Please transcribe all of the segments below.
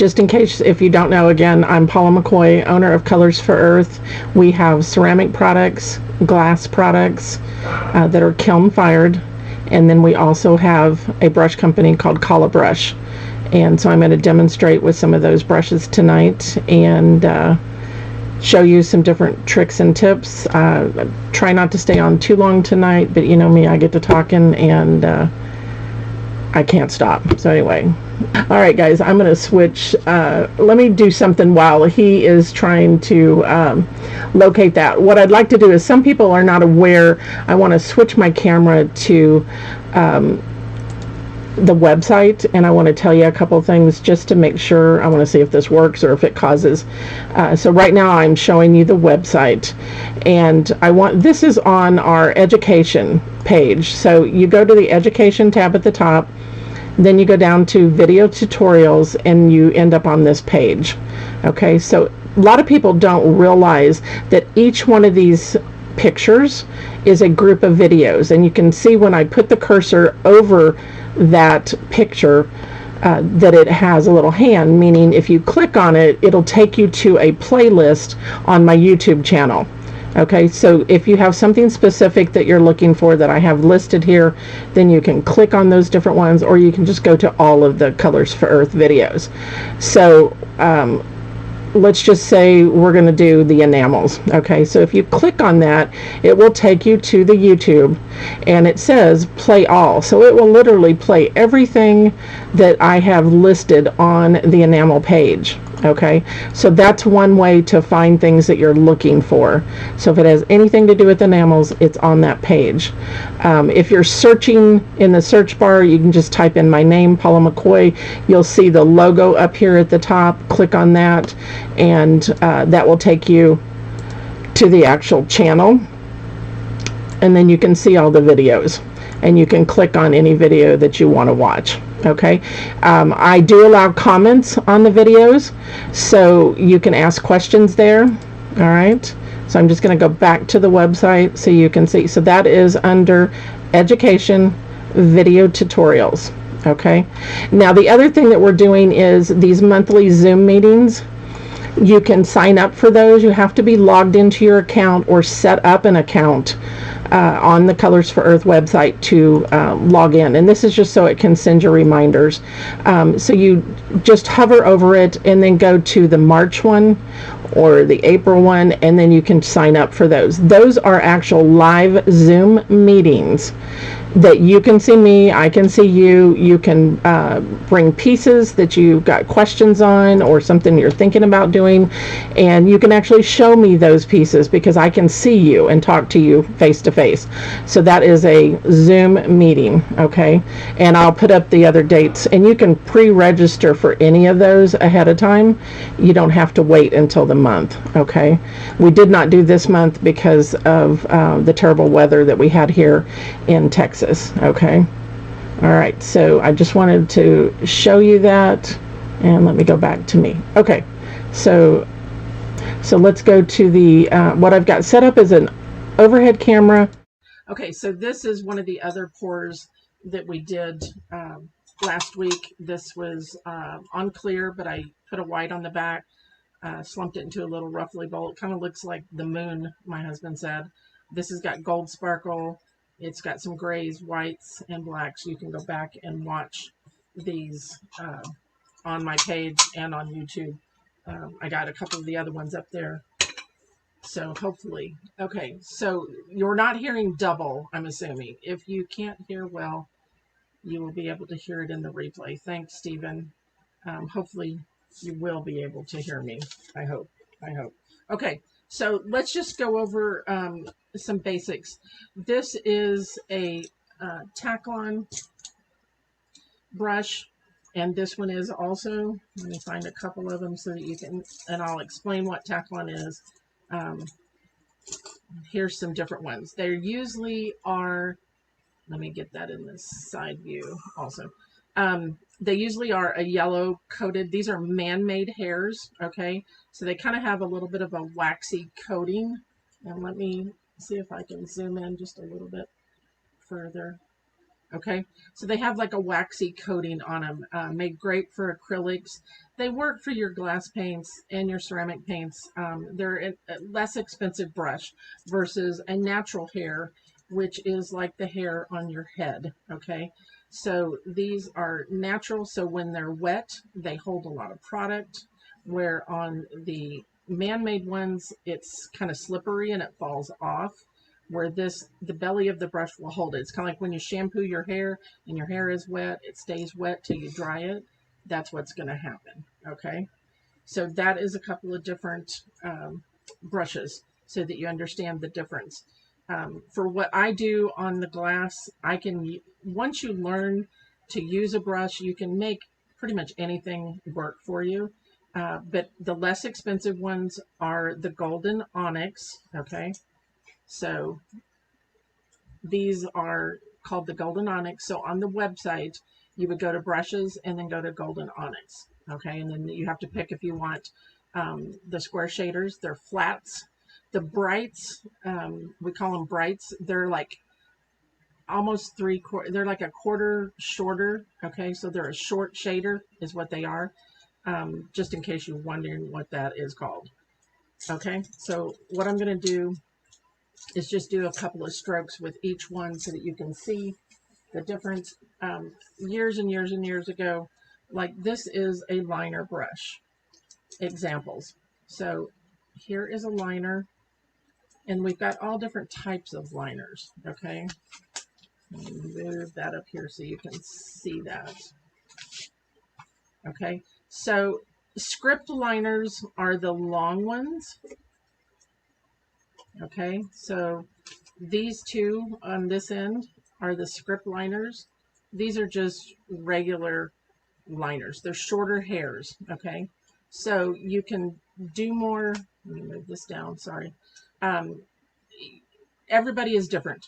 Just in case if you don't know, again, I'm Paula McCoy, owner of Colors for Earth. We have ceramic products, glass products that are kiln fired, and then we also have a brush company called Brush. And so I'm going to demonstrate with some of those brushes tonight and show you some different tricks and tips. Try not to stay on too long tonight, but you know me, I get to talking and I can't stop. So anyway, all right guys, I'm going to switch. Let me do something while he is trying to locate that. What I'd like to do is, some people are not aware, I want to switch my camera to the website, and I want to tell you a couple things just to make sure. I want to see if this works or if it causes. So right now I'm showing you the website, and this is on our education page. So you go to the education tab at the top, then you go down to video tutorials, and you end up on this page. Okay, so a lot of people don't realize that each one of these pictures is a group of videos, and you can see when I put the cursor over that picture that it has a little hand, meaning if you click on it, it'll take you to a playlist on my YouTube channel. Okay, so if you have something specific that you're looking for that I have listed here, then you can click on those different ones, or you can just go to all of the Colors for Earth videos. So let's just say we're going to do the enamels. Okay, so if you click on that, it will take you to the YouTube, and it says play all. So it will literally play everything that I have listed on the enamel page. Okay, so that's one way to find things that you're looking for. So if it has anything to do with enamels, it's on that page. If you're searching in the search bar, you can just type in my name, Paula McCoy. You'll see the logo up here at the top. Click on that, and that will take you to the actual channel, and then you can see all the videos, and you can click on any video that you want to watch. Okay, I do allow comments on the videos, so you can ask questions there. All right, so I'm just going to go back to the website so you can see. So that is under education video tutorials. Okay, now the other thing that we're doing is these monthly Zoom meetings. You can sign up for those. You have to be logged into your account or set up an account on the Colors for Earth website to log in, and this is just so it can send you reminders. So you just hover over it and then go to the March one or the April one, and then you can sign up for those. Those are actual live Zoom meetings that you can see me, I can see you. You can bring pieces that you've got questions on or something you're thinking about doing, and you can actually show me those pieces because I can see you and talk to you face to face. So that is a Zoom meeting. Okay, and I'll put up the other dates, and you can pre-register for any of those ahead of time. You don't have to wait until the month. Okay, we did not do this month because of the terrible weather that we had here in Texas. Okay, all right, so I just wanted to show you that, and let me go back to me. Okay, so let's go to the what I've got set up is an overhead camera. Okay, so this is one of the other pours that we did last week. This was on clear, but I put a white on the back, slumped it into a little ruffly bowl. It kind of looks like the moon, my husband said. This has got gold sparkle. It's got some grays, whites, and blacks. You can go back and watch these on my page and on YouTube. I got a couple of the other ones up there. So hopefully. Okay, so you're not hearing double, I'm assuming. If you can't hear well, you will be able to hear it in the replay. Thanks, Stephen. Hopefully you will be able to hear me. I hope. Okay, so let's just go over some basics. This is a Taklon brush, and this one is also, let me find a couple of them so that you can, and I'll explain what Taklon is. Here's some different ones. There usually are, let me get that in this side view also. They usually are a yellow coated. These are man-made hairs, okay? So they kind of have a little bit of a waxy coating. And let me see if I can zoom in just a little bit further. Okay, so they have like a waxy coating on them, made great for acrylics. They work for your glass paints and your ceramic paints. They're a less expensive brush versus a natural hair, which is like the hair on your head. Okay, so these are natural, so when they're wet, they hold a lot of product, where on the man-made ones, it's kind of slippery and it falls off, where the belly of the brush will hold it. It's kind of like when you shampoo your hair and your hair is wet, it stays wet till you dry it. That's what's going to happen. Okay, so that is a couple of different brushes so that you understand the difference. For what I do on the glass, once you learn to use a brush, you can make pretty much anything work for you. But the less expensive ones are the golden onyx. Okay, so these are called the golden onyx. So on the website, you would go to brushes and then go to golden onyx. Okay, and then you have to pick if you want the square shaders. They're flats. The brights, we call them brights. They're like almost they're like a quarter shorter. Okay, so they're a short shader is what they are. Just in case you're wondering what that is called. Okay, so what I'm going to do is just do a couple of strokes with each one so that you can see the difference. Years and years and years ago, like this is a liner brush. Examples. So here is a liner, and we've got all different types of liners. Okay, move that up here so you can see that. Okay, so script liners are the long ones. Okay, so these two on this end are the script liners. These are just regular liners. They're shorter hairs. Okay, so you can do more. Let me move this down. Sorry. Everybody is different.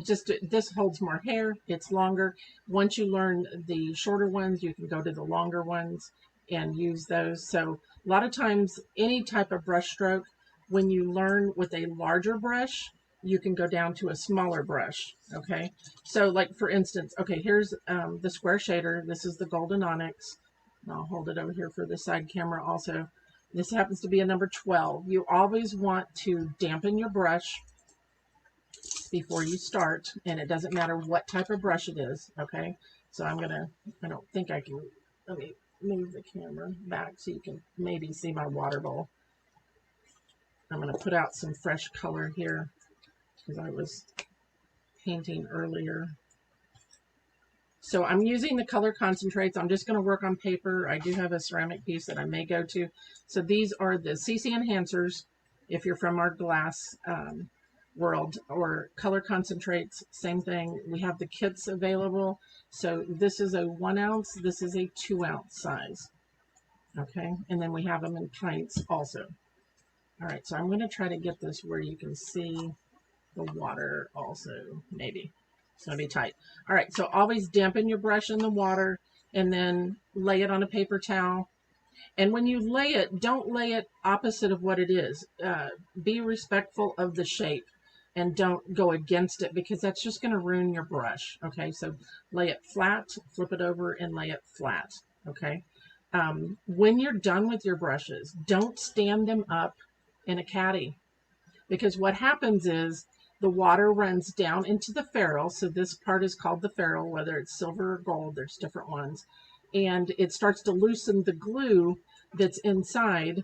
Just this holds more hair. It's longer. Once you learn the shorter ones, you can go to the longer ones and use those. So a lot of times, any type of brush stroke, when you learn with a larger brush, you can go down to a smaller brush. Okay, so like for instance, okay, here's the square shader. This is the golden onyx. I'll hold it over here for the side camera also. This happens to be a number 12. You always want to dampen your brush before you start, and it doesn't matter what type of brush it is. Okay, so I don't think I can, let me move the camera back so you can maybe see my water bowl. I'm going to put out some fresh color here because I was painting earlier. So I'm using the color concentrates. I'm just going to work on paper. I do have a ceramic piece that I may go to. So these are the CC enhancers if you're from our glass world, or color concentrates, same thing. We have the kits available. So this is a 1 ounce. This is a 2 ounce size. Okay, and then we have them in pints also. All right, so I'm going to try to get this where you can see the water also, maybe. It's going to be tight. All right, so always dampen your brush in the water and then lay it on a paper towel. And when you lay it, don't lay it opposite of what it is. Be respectful of the shape and don't go against it, because that's just going to ruin your brush. Okay, so lay it flat, flip it over, and lay it flat. Okay, when you're done with your brushes, don't stand them up in a caddy, because what happens is the water runs down into the ferrule. So this part is called the ferrule, whether it's silver or gold, there's different ones. And it starts to loosen the glue that's inside.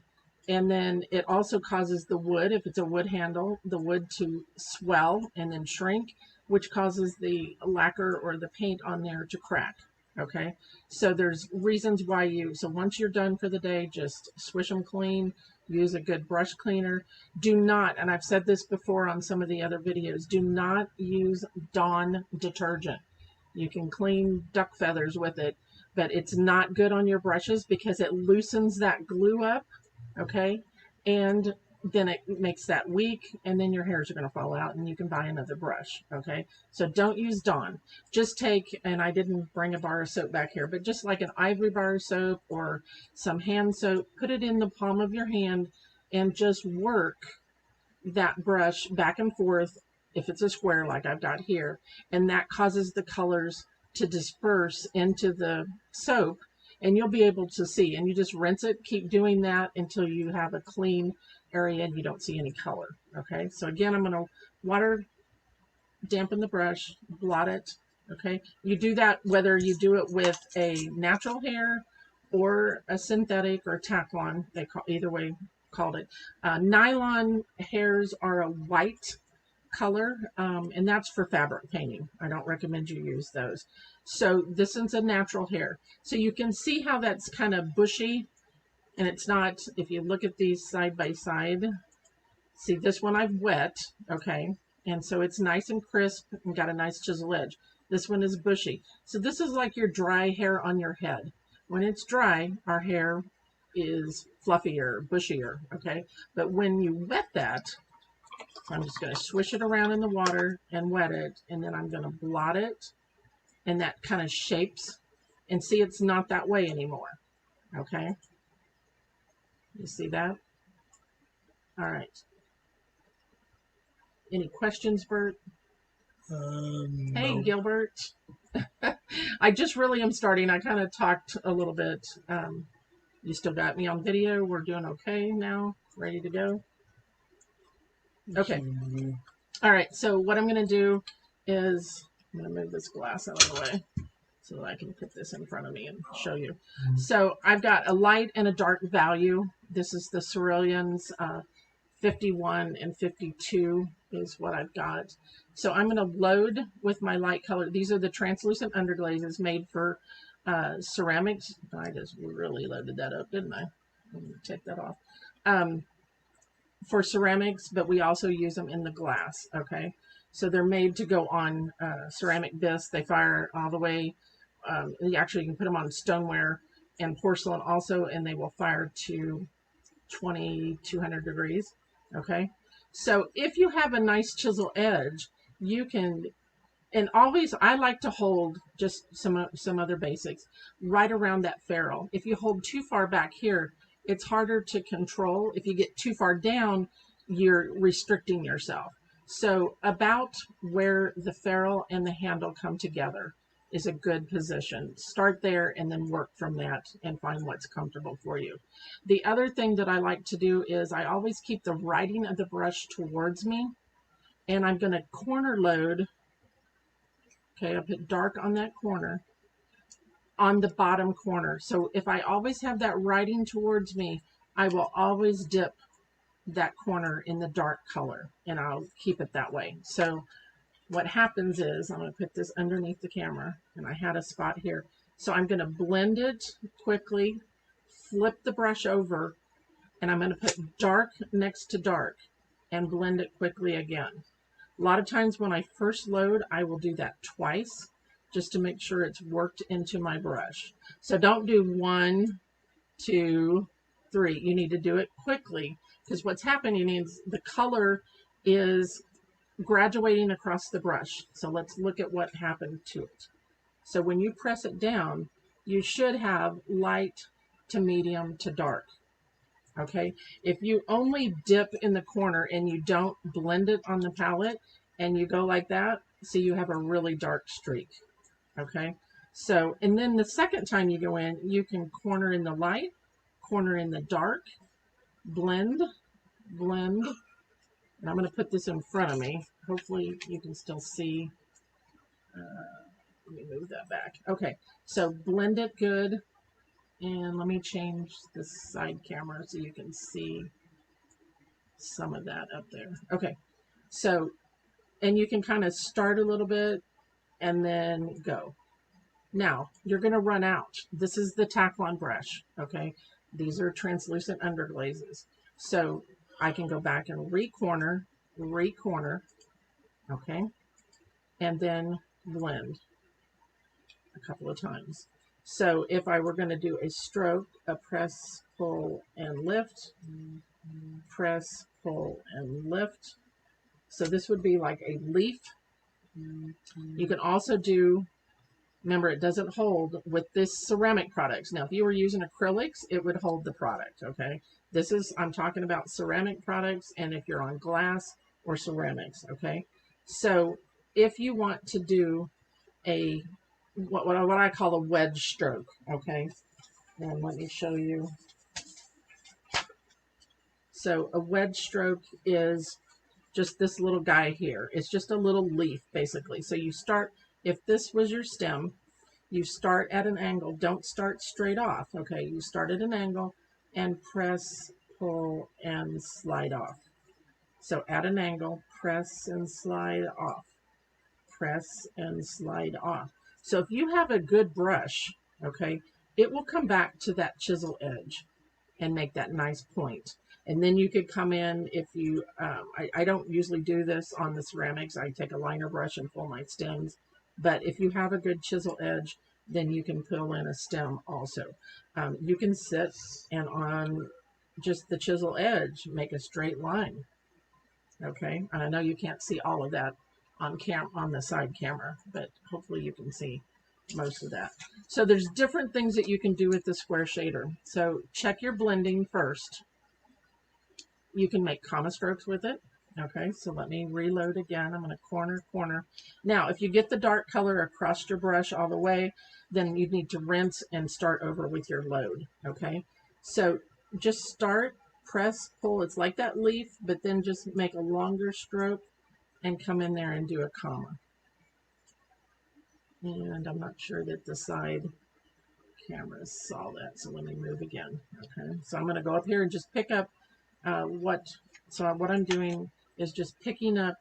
And then it also causes the wood, if it's a wood handle, the wood to swell and then shrink, which causes the lacquer or the paint on there to crack. Okay, so there's reasons why so once you're done for the day, just swish them clean, use a good brush cleaner. Do not, and I've said this before on some of the other videos, do not use Dawn detergent. You can clean duck feathers with it, but it's not good on your brushes because it loosens that glue up. Okay, and then it makes that weak, and then your hairs are going to fall out and you can buy another brush. Okay, so don't use Dawn. Just take, and I didn't bring a bar of soap back here, but just like an ivory bar of soap or some hand soap, put it in the palm of your hand and just work that brush back and forth if it's a square like I've got here, and that causes the colors to disperse into the soap, and you'll be able to see. And you just rinse it, keep doing that until you have a clean area and you don't see any color. Okay, so again, I'm going to water dampen the brush, blot it. Okay, you do that whether you do it with a natural hair or a synthetic or tack-on. They call either way called it. Nylon hairs are a white color, and that's for fabric painting. I don't recommend you use those. So this is a natural hair. So you can see how that's kind of bushy, and it's not, if you look at these side by side, see this one I've wet, okay, and so it's nice and crisp and got a nice chisel edge. This one is bushy. So this is like your dry hair on your head. When it's dry, our hair is fluffier, bushier, okay? But when you wet that, I'm just going to swish it around in the water and wet it, and then I'm going to blot it, and that kind of shapes, and see it's not that way anymore, okay? You see that? All right. Any questions, Bert? Hey, no. Gilbert. I just really am starting. I kind of talked a little bit. You still got me on video. We're doing okay now. Ready to go? Okay. All right. So what I'm going to do is I'm going to move this glass out of the way so that I can put this in front of me and show you. So I've got a light and a dark value. This is the Cerulean's 51 and 52 is what I've got. So I'm going to load with my light color. These are the translucent underglazes made for ceramics. I just really loaded that up, didn't I? Let me take that off. For ceramics, but we also use them in the glass, okay? So they're made to go on ceramic bisques. They fire all the way. Actually, you can put them on stoneware and porcelain also, and they will fire to 2,200 degrees, okay? So if you have a nice chisel edge, you can, and always, I like to hold just some other basics right around that ferrule. If you hold too far back here, it's harder to control. If you get too far down, you're restricting yourself. So about where the ferrule and the handle come together is a good position. Start there and then work from that and find what's comfortable for you. The other thing that I like to do is I always keep the writing of the brush towards me, and I'm going to corner load. Okay, I'll put dark on that corner, on the bottom corner. So if I always have that writing towards me, I will always dip that corner in the dark color, and I'll keep it that way. So what happens is, I'm going to put this underneath the camera, and I had a spot here. So I'm going to blend it quickly, flip the brush over, and I'm going to put dark next to dark and blend it quickly again. A lot of times when I first load, I will do that twice just to make sure it's worked into my brush. So don't do 1, 2, 3. You need to do it quickly, because what's happening is the color is graduating across the brush. So let's look at what happened to it. So when you press it down, you should have light to medium to dark. Okay, if you only dip in the corner and you don't blend it on the palette and you go like that, see, you have a really dark streak. Okay, so, and then the second time you go in, you can corner in the light, corner in the dark, blend, blend. And I'm going to put this in front of me. Hopefully you can still see. Let me move that back. Okay, so blend it good. And let me change the side camera so you can see some of that up there. Okay, so, and you can kind of start a little bit and then go. Now, you're going to run out. This is the tack-on brush, okay? These are translucent underglazes. So I can go back and re-corner, okay? And then blend a couple of times. So if I were going to do a stroke, a press, pull, and lift, press, pull, and lift. So this would be like a leaf. You can also do, remember, it doesn't hold with this ceramic products. Now, if you were using acrylics, it would hold the product, okay? This is, I'm talking about ceramic products, and if you're on glass or ceramics, okay? So if you want to do a what I call a wedge stroke, okay, and let me show you. So a wedge stroke is just this little guy here. It's just a little leaf, basically. So you start, if this was your stem, you start at an angle. Don't start straight off, okay? You start at an angle and press, pull, and slide off. So at an angle, press and slide off. Press and slide off. So if you have a good brush, okay, it will come back to that chisel edge and make that nice point. And then you could come in if you, I don't usually do this on the ceramics. I take a liner brush and pull my stems. But if you have a good chisel edge, then you can pull in a stem also. You can sit and on just the chisel edge, make a straight line. Okay, and I know you can't see all of that on the side camera, but hopefully you can see most of that. So there's different things that you can do with the square shader. So check your blending first. You can make comma strokes with it. Okay, so let me reload again. I'm going to corner. Now, if you get the dark color across your brush all the way, then you need to rinse and start over with your load. Okay, so just start, press, pull. It's like that leaf, but then just make a longer stroke and come in there and do a comma. And I'm not sure that the side cameras saw that, so let me move again. Okay, so I'm going to go up here and just pick up what I'm doing is just picking up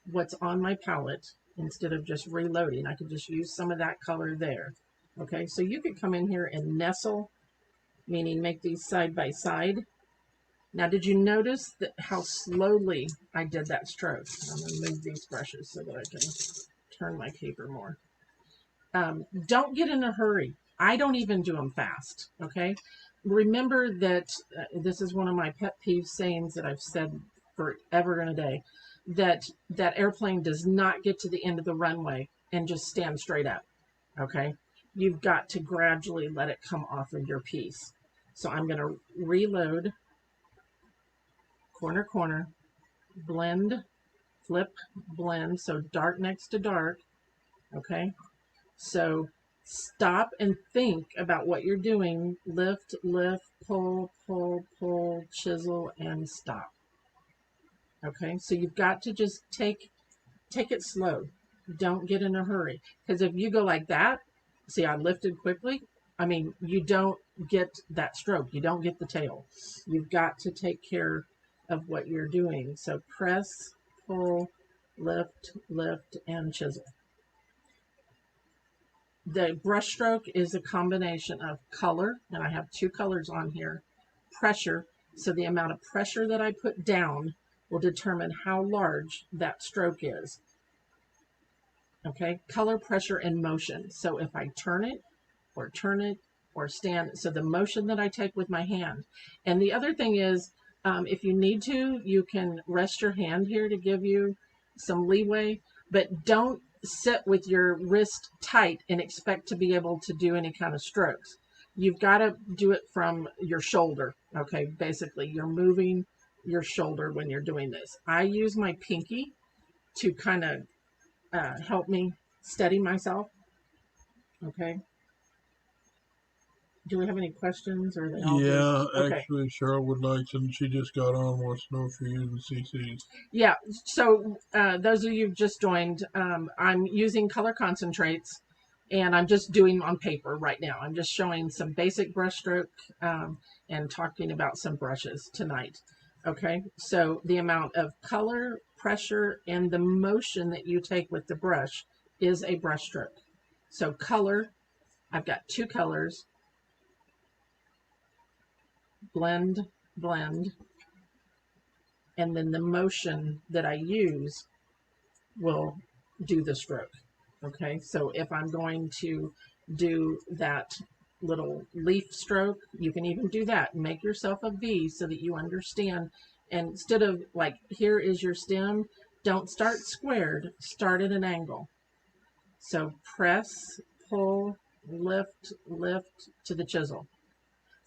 what's on my palette instead of just reloading. I could just use some of that color there. Okay, so you could come in here and nestle, meaning make these side by side. Now, did you notice that how slowly I did that stroke? I'm going to move these brushes so that I can turn my paper more. Don't get in a hurry. I don't even do them fast, okay? Remember that this is one of my pet peeve sayings that I've said forever and a day, that airplane does not get to the end of the runway and just stand straight up, okay? You've got to gradually let it come off of your piece. So I'm going to reload, corner, blend, flip, blend, so dark next to dark, okay? So stop and think about what you're doing. Lift, pull, chisel, and stop. Okay, so you've got to just take it slow. Don't get in a hurry. Because if you go like that, see, I lifted quickly. I mean, you don't get that stroke. You don't get the tail. You've got to take care of what you're doing. So press, pull, lift, and chisel. The brush stroke is a combination of color, and I have two colors on here, pressure. So the amount of pressure that I put down will determine how large that stroke is. Okay, color, pressure, and motion. So if I turn it or stand, so the motion that I take with my hand. And the other thing is, if you need to, you can rest your hand here to give you some leeway, but don't sit with your wrist tight and expect to be able to do any kind of strokes. You've got to do it from your shoulder. Okay, basically you're moving your shoulder when you're doing this. I use my pinky to kind of help me steady myself. Okay. Do we have any questions, or are they all Yeah, just... Okay. actually, Cheryl would like to. She just got on. Wants to know if you're using CCs. Yeah. So those of you who've just joined, I'm using color concentrates, and I'm just doing on paper right now. I'm just showing some basic brush stroke and talking about some brushes tonight. Okay. So the amount of color, pressure, and the motion that you take with the brush is a brush stroke. So color, I've got two colors. Blend, and then the motion that I use will do the stroke. Okay, so if I'm going to do that little leaf stroke, you can even do that. Make yourself a V so that you understand. And instead of like, here is your stem, don't start squared, start at an angle. So press, pull, lift to the chisel.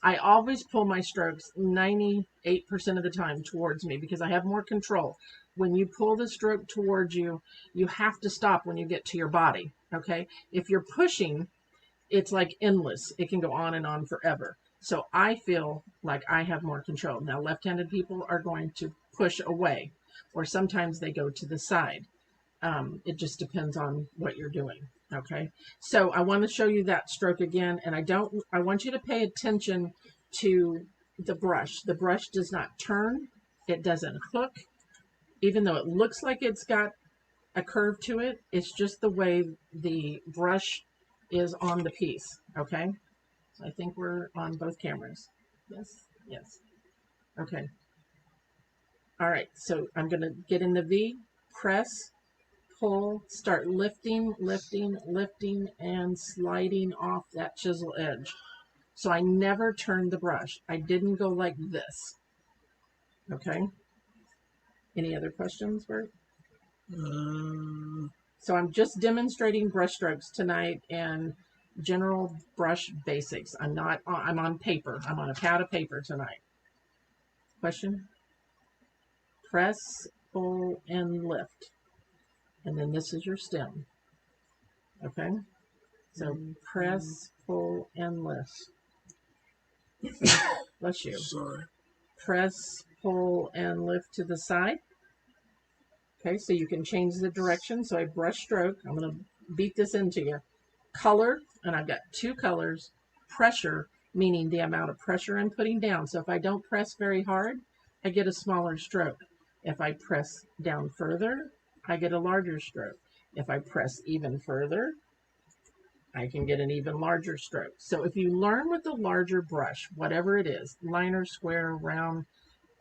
I always pull my strokes 98% of the time towards me because I have more control. When you pull the stroke towards you, you have to stop when you get to your body, okay? If you're pushing, it's like endless. It can go on and on forever. So I feel like I have more control. Now, left-handed people are going to push away, or sometimes they go to the side. It just depends on what you're doing. Okay, so I want to show you that stroke again, and I want you to pay attention to the brush. The brush does not turn, it doesn't hook, even though it looks like it's got a curve to it. It's just the way the brush is on the piece. Okay, so I think we're on both cameras. Yes, yes. Okay. All right, so I'm going to get in the V, press, pull, start lifting, lifting, lifting, and sliding off that chisel edge. So I never turned the brush. I didn't go like this. Okay. Any other questions, Bert? So I'm just demonstrating brush strokes tonight and general brush basics. I'm on paper. I'm on a pad of paper tonight. Question? Press, pull, and lift. And then this is your stem. Okay? So press, pull, and lift. Bless you. Sorry. Press, pull, and lift to the side. Okay, so you can change the direction. So I brush stroke. I'm going to beat this into you. Color, and I've got two colors. Pressure, meaning the amount of pressure I'm putting down. So if I don't press very hard, I get a smaller stroke. If I press down further, I get a larger stroke. If I press even further, I can get an even larger stroke. So if you learn with the larger brush, whatever it is, liner, square, round,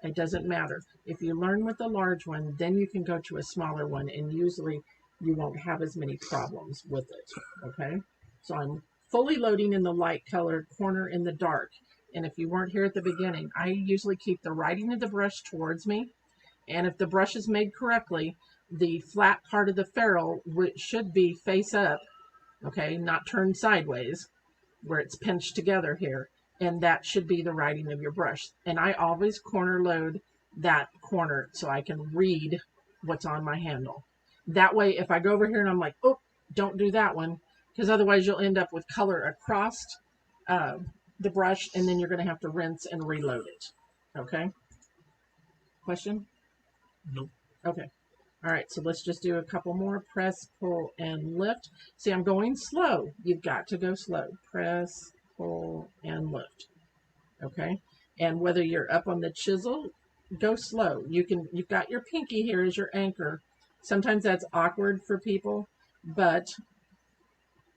it doesn't matter. If you learn with the large one, then you can go to a smaller one, and usually you won't have as many problems with it, okay? So I'm fully loading in the light color, corner in the dark. And if you weren't here at the beginning, I usually keep the writing of the brush towards me. And if the brush is made correctly, the flat part of the ferrule should be face up, okay, not turned sideways, where it's pinched together here. And that should be the writing of your brush. And I always corner load that corner so I can read what's on my handle. That way, if I go over here and I'm like, oh, don't do that one, because otherwise you'll end up with color across the brush, and then you're going to have to rinse and reload it. Okay? Question? Nope. Okay. All right, so let's just do a couple more. Press, pull, and lift. See, I'm going slow. You've got to go slow. Press, pull, and lift. Okay? And whether you're up on the chisel, go slow. You've got your pinky here as your anchor. Sometimes that's awkward for people, but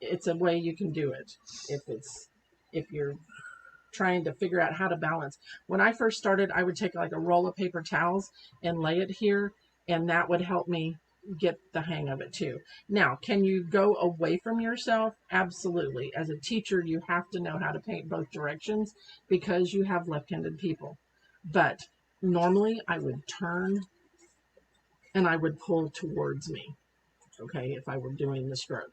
it's a way you can do it if you're trying to figure out how to balance. When I first started, I would take like a roll of paper towels and lay it here, and that would help me get the hang of it too. Now, can you go away from yourself? Absolutely. As a teacher, you have to know how to paint both directions because you have left-handed people. But normally I would turn and I would pull towards me, okay, if I were doing the stroke.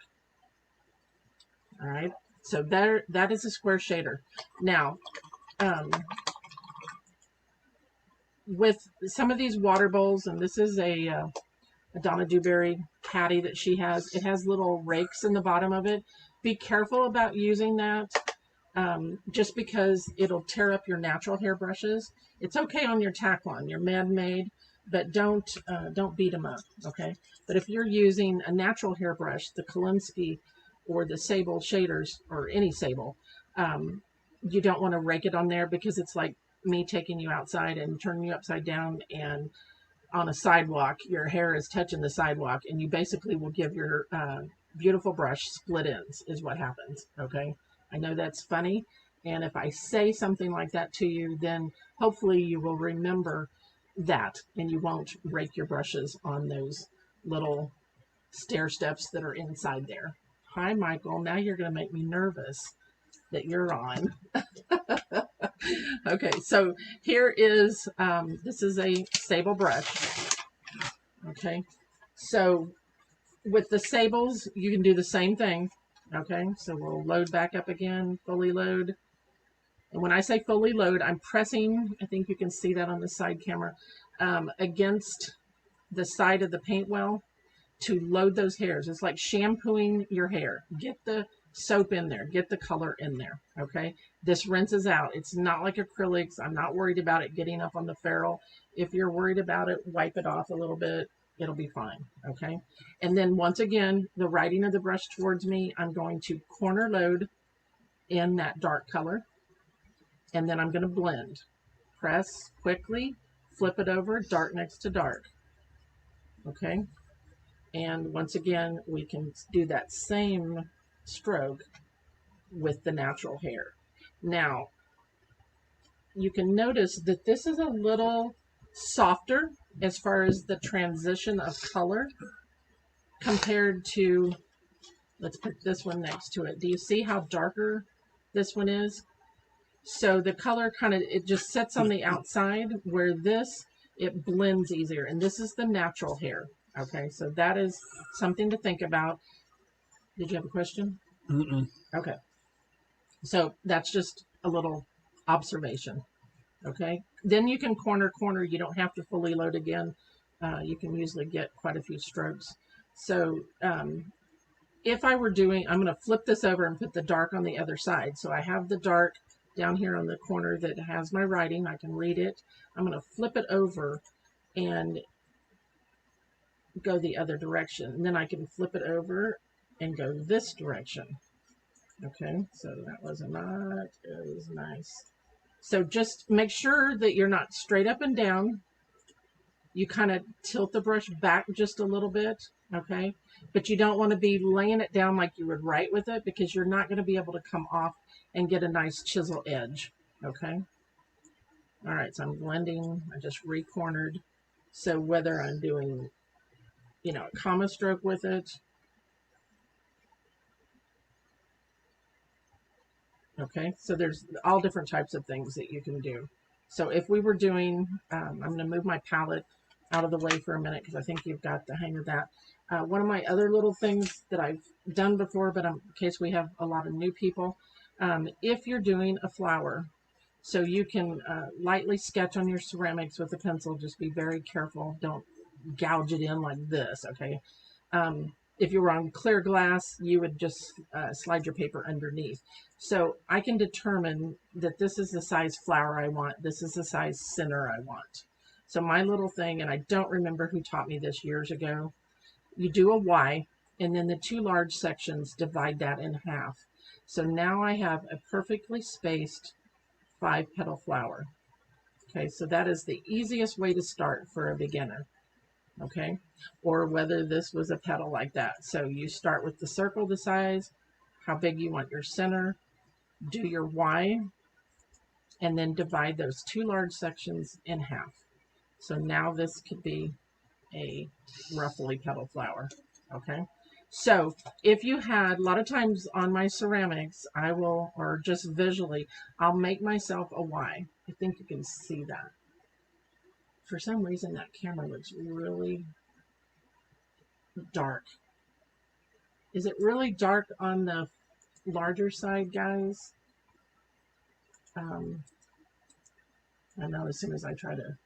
All right, so that is a square shader. Now, with some of these water bowls, and this is a Donna Dewberry caddy that she has, it has little rakes in the bottom of it. Be careful about using that, just because it'll tear up your natural hair brushes. It's okay on your Taklon, your man-made, but don't beat them up, okay? But if you're using a natural hairbrush, the Kolinsky or the Sable shaders, or any Sable, you don't want to rake it on there because it's like me taking you outside and turning you upside down, and on a sidewalk, your hair is touching the sidewalk, and you basically will give your beautiful brush split ends is what happens, okay? I know that's funny, and if I say something like that to you, then hopefully you will remember that, and you won't rake your brushes on those little stair steps that are inside there. Hi, Michael. Now you're going to make me nervous that you're on. Okay, so here is, this is a Sable brush. Okay, so with the Sables, you can do the same thing. Okay, so we'll load back up again, fully load. And when I say fully load, I'm pressing, I think you can see that on the side camera, against the side of the paint well to load those hairs. It's like shampooing your hair. Get the soap in there, get the color in there, okay? This rinses out. It's not like acrylics. I'm not worried about it getting up on the ferrule. If you're worried about it, wipe it off a little bit. It'll be fine, okay? And then once again, the riding of the brush towards me, I'm going to corner load in that dark color, and then I'm going to blend. Press quickly, flip it over, dark next to dark, okay? And once again, we can do that same stroke with the natural hair. Now, you can notice that this is a little softer as far as the transition of color compared to, let's put this one next to it. Do you see how darker this one is? So the color kind of, it just sets on the outside, where this, it blends easier. And this is the natural hair. Okay, so that is something to think about. Did you have a question? Mm-mm. Okay. So that's just a little observation. Okay. Then you can corner. You don't have to fully load again. You can usually get quite a few strokes. So if I were doing, I'm going to flip this over and put the dark on the other side. So I have the dark down here on the corner that has my writing. I can read it. I'm going to flip it over and go the other direction. And then I can flip it over and go this direction. Okay, so that was not as nice. So just make sure that you're not straight up and down. You kind of tilt the brush back just a little bit, okay? But you don't want to be laying it down like you would write with it, because you're not going to be able to come off and get a nice chisel edge, okay? All right, so I'm blending. I just re-cornered. So whether I'm doing, you know, a comma stroke with it, okay, so there's all different types of things that you can do. So if we were doing, I'm going to move my palette out of the way for a minute because I think you've got the hang of that. One of my other little things that I've done before, but in case we have a lot of new people, if you're doing a flower, so you can lightly sketch on your ceramics with a pencil. Just be very careful. Don't gouge it in like this, okay? If you were on clear glass, you would just slide your paper underneath. So I can determine that this is the size flower I want. This is the size center I want. So my little thing, and I don't remember who taught me this years ago, you do a Y, and then the two large sections, divide that in half. So now I have a perfectly spaced 5-petal flower. Okay, so that is the easiest way to start for a beginner. Okay, or whether this was a petal like that. So you start with the circle, the size, how big you want your center, do your Y, and then divide those two large sections in half. So now this could be a roughly petal flower. Okay, so if you had, a lot of times on my ceramics, I will, or just visually, I'll make myself a Y. I think you can see that. For some reason, that camera looks really dark. Is it really dark on the larger side, guys? I know as soon as I try to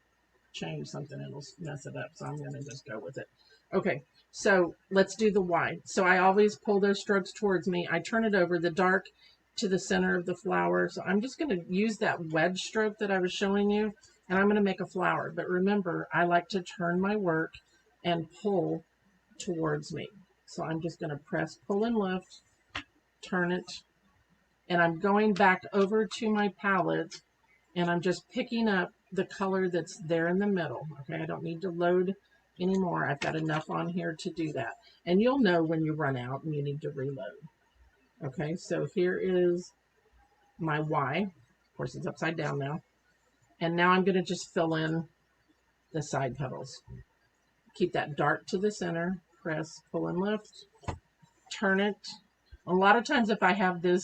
change something, it'll mess it up. So I'm going to just go with it. Okay, so let's do the Y. So I always pull those strokes towards me. I turn it over, the dark to the center of the flower. So I'm just going to use that wedge stroke that I was showing you, and I'm going to make a flower. But remember, I like to turn my work and pull towards me. So I'm just going to press, pull and lift, turn it, and I'm going back over to my palette, and I'm just picking up the color that's there in the middle. Okay, I don't need to load anymore. I've got enough on here to do that. And you'll know when you run out and you need to reload. Okay, so here is my Y. Of course, it's upside down now. And now I'm going to just fill in the side petals. Keep that dark to the center. Press, pull and lift. Turn it. A lot of times if I have this,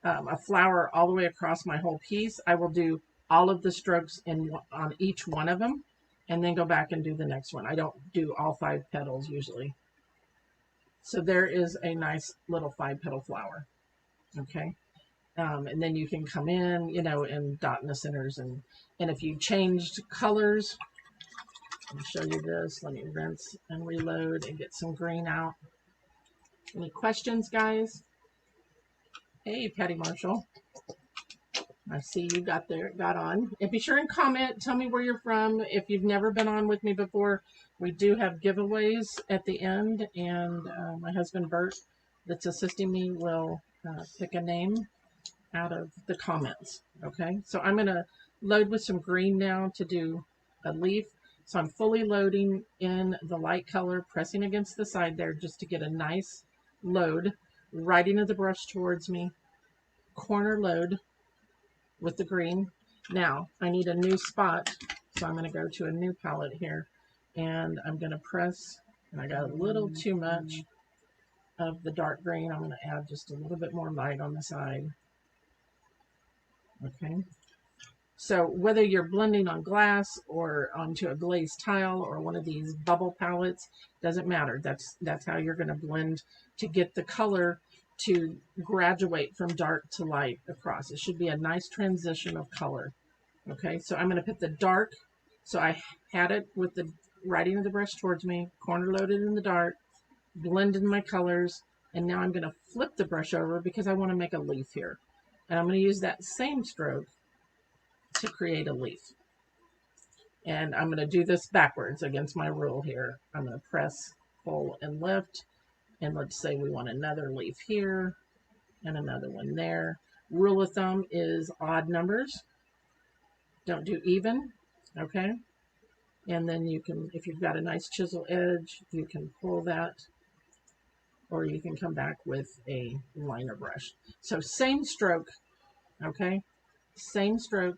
a flower all the way across my whole piece, I will do all of the strokes on each one of them, and then go back and do the next one. I don't do all 5 petals usually. So there is a nice little 5-petal flower. Okay. And then you can come in, you know, and dot in the centers. And if you changed colors, I'll show you this. Let me rinse and reload and get some green out. Any questions, guys? Hey, Patty Marshall. I see you got on. And be sure and comment. Tell me where you're from. If you've never been on with me before, we do have giveaways at the end. And my husband, Bert, that's assisting me, will pick a name out of the comments. Okay, so I'm going to load with some green now to do a leaf. So I'm fully loading in the light color, pressing against the side there just to get a nice load, right into the brush towards me, corner load with the green. Now I need a new spot, so I'm going to go to a new palette here, and I'm going to press, and I got a little too much of the dark green. I'm going to add just a little bit more light on the side. Okay, so whether you're blending on glass or onto a glazed tile or one of these bubble palettes, doesn't matter. That's how you're going to blend to get the color to graduate from dark to light across. It should be a nice transition of color. Okay, so I'm going to put the dark, so I had it with the writing of the brush towards me, corner loaded in the dark, blended my colors, and now I'm going to flip the brush over because I want to make a leaf here. And I'm going to use that same stroke to create a leaf. And I'm going to do this backwards against my rule here. I'm going to press, pull, and lift. And let's say we want another leaf here and another one there. Rule of thumb is odd numbers. Don't do even, okay? And then you can, if you've got a nice chisel edge, you can pull that, or you can come back with a liner brush. So same stroke, okay? Same stroke.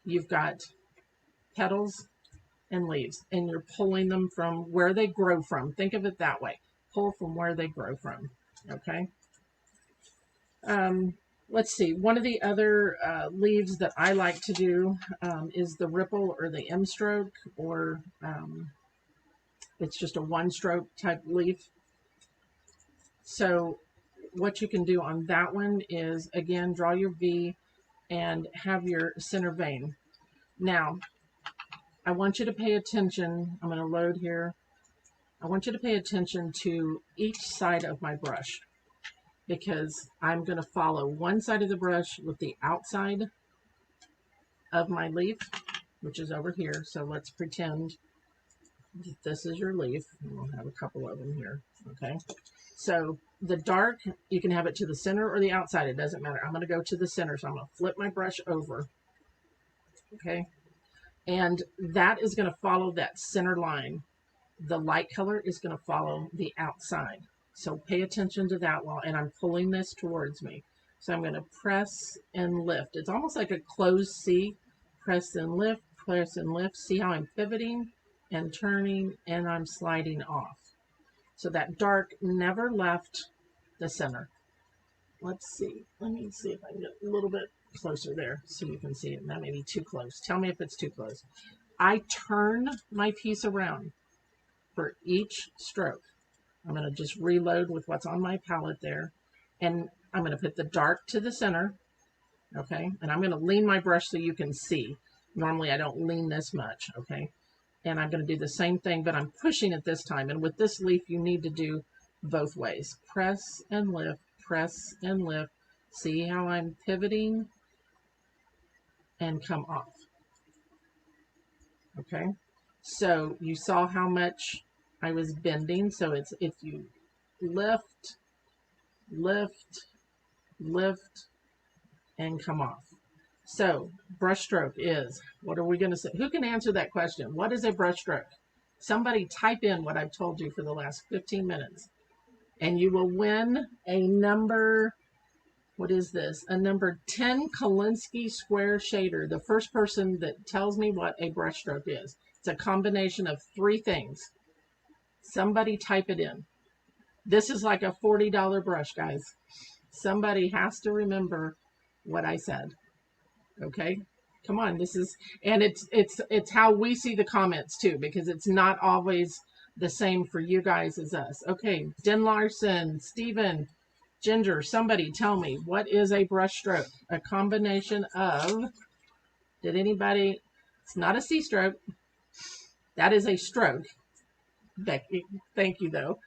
You've got petals and leaves, and you're pulling them from where they grow from. Think of it that way. Pull from where they grow from, okay? Let's see. One of the other leaves that I like to do is the ripple or the M stroke, or it's just a one stroke type leaf. So what you can do on that one is, again, draw your V and have your center vein. Now, I want you to pay attention. I'm going to load here. I want you to pay attention to each side of my brush, because I'm going to follow one side of the brush with the outside of my leaf, which is over here. So let's pretend that this is your leaf. We'll have a couple of them here, okay? So the dark, you can have it to the center or the outside. It doesn't matter. I'm going to go to the center, so I'm going to flip my brush over, okay? And that is going to follow that center line. The light color is going to follow the outside. So pay attention to that while, and I'm pulling this towards me. So I'm going to press and lift. It's almost like a closed C. Press and lift, press and lift. See how I'm pivoting and turning, and I'm sliding off. So that dark never left the center. Let's see. Let me see if I can get a little bit closer there so you can see it. That may be too close. Tell me if it's too close. I turn my piece around for each stroke. I'm going to just reload with what's on my palette there. And I'm going to put the dark to the center. Okay. And I'm going to lean my brush so you can see. Normally I don't lean this much. Okay. And I'm going to do the same thing, but I'm pushing it this time. And with this leaf, you need to do both ways. Press and lift, press and lift. See how I'm pivoting and come off. Okay. So you saw how much I was bending. So it's, if you lift, lift, lift, and come off. So brush stroke is, what are we going to say? Who can answer that question? What is a brush stroke? Somebody type in what I've told you for the last 15 minutes, and you will win a number, what is this? A number 10 Kolinsky square shader. The first person that tells me what a brush stroke is. It's a combination of 3 things. Somebody type it in. This is like a $40 brush, guys. Somebody has to remember what I said. Okay, come on. This is, and it's how we see the comments too, because it's not always the same for you guys as us. Okay, Den Larson, Stephen, Ginger, somebody tell me, what is a brush stroke? A combination of, did anybody, it's not a C stroke. That is a stroke. Becky, thank you though.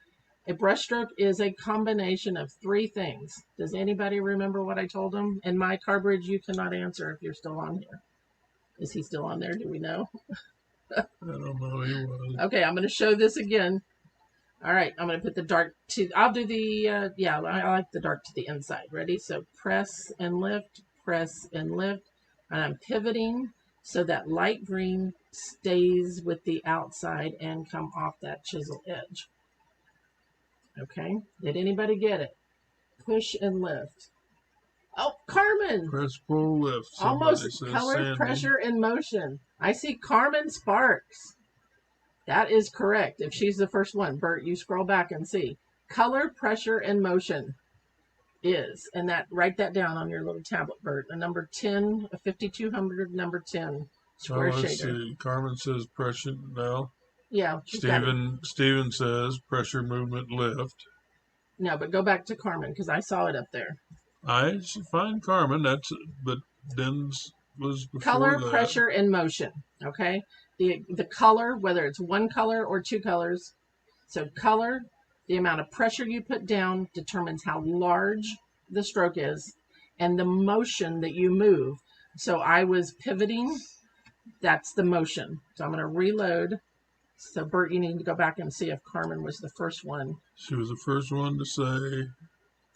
A brush stroke is a combination of three things. Does anybody remember what I told them? In my Carbridge, you cannot answer if you're still on here. Is he still on there? Do we know? I don't know. He was. Okay, I'm going to show this again. All right, I'm going to put the dark to, I'll do the, yeah, I like the dark to the inside. Ready? So press and lift, and I'm pivoting so that light green stays with the outside and come off that chisel edge. Okay, did anybody get it? Push and lift. Oh, Carmen! Press, pull, lift. Somebody Almost says color, Sandy. pressure, and motion. I see Carmen Sparks. That is correct. If she's the first one, Bert, you scroll back and see. Color, pressure, and motion is, and that, write that down on your little tablet, Bert. A number 10, a 5200, number 10 square let's shader. see. Carmen says pressure now. Yeah. Steven says pressure, movement, lift. No, but go back to Carmen because I saw it up there. I find Carmen. But Den's was before Color, that. pressure, and motion. Okay. The color, whether it's one color or two colors. So color, the amount of pressure you put down determines how large the stroke is, and the motion that you move. So I was pivoting. That's the motion. So I'm going to reload. So Bert, you need to go back and see if Carmen was the first one. She was the first one to say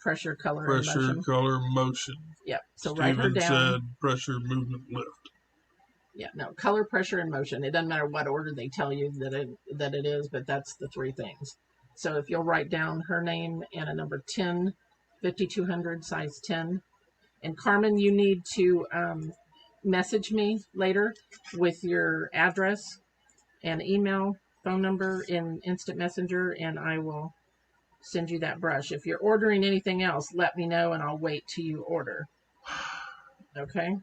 Pressure, color, pressure, and motion. color, motion. Yep. So write her down. Said pressure, movement, lift. Yeah, no, color, pressure, and motion. It doesn't matter what order they tell you that it is, but that's the three things. So if you'll write down her name and a number 10, 5200, size 10. And Carmen, you need to message me later with your address and email, phone number in Instant Messenger, and I will send you that brush. If you're ordering anything else, let me know and I'll wait till you order. Okay?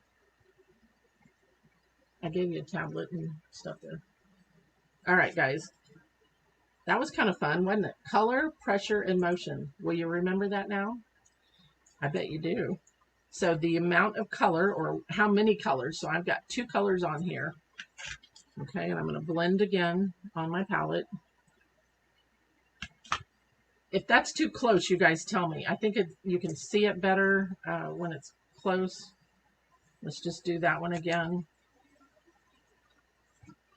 I gave you a tablet and stuff there. All right, guys. That was kind of fun, wasn't it? Color, pressure, and motion. Will you remember that now? I bet you do. So the amount of color, or how many colors. So I've got 2 colors on here. Okay, and I'm going to blend again on my palette. If that's too close, you guys tell me. I think you can see it better when it's close. Let's just do that one again.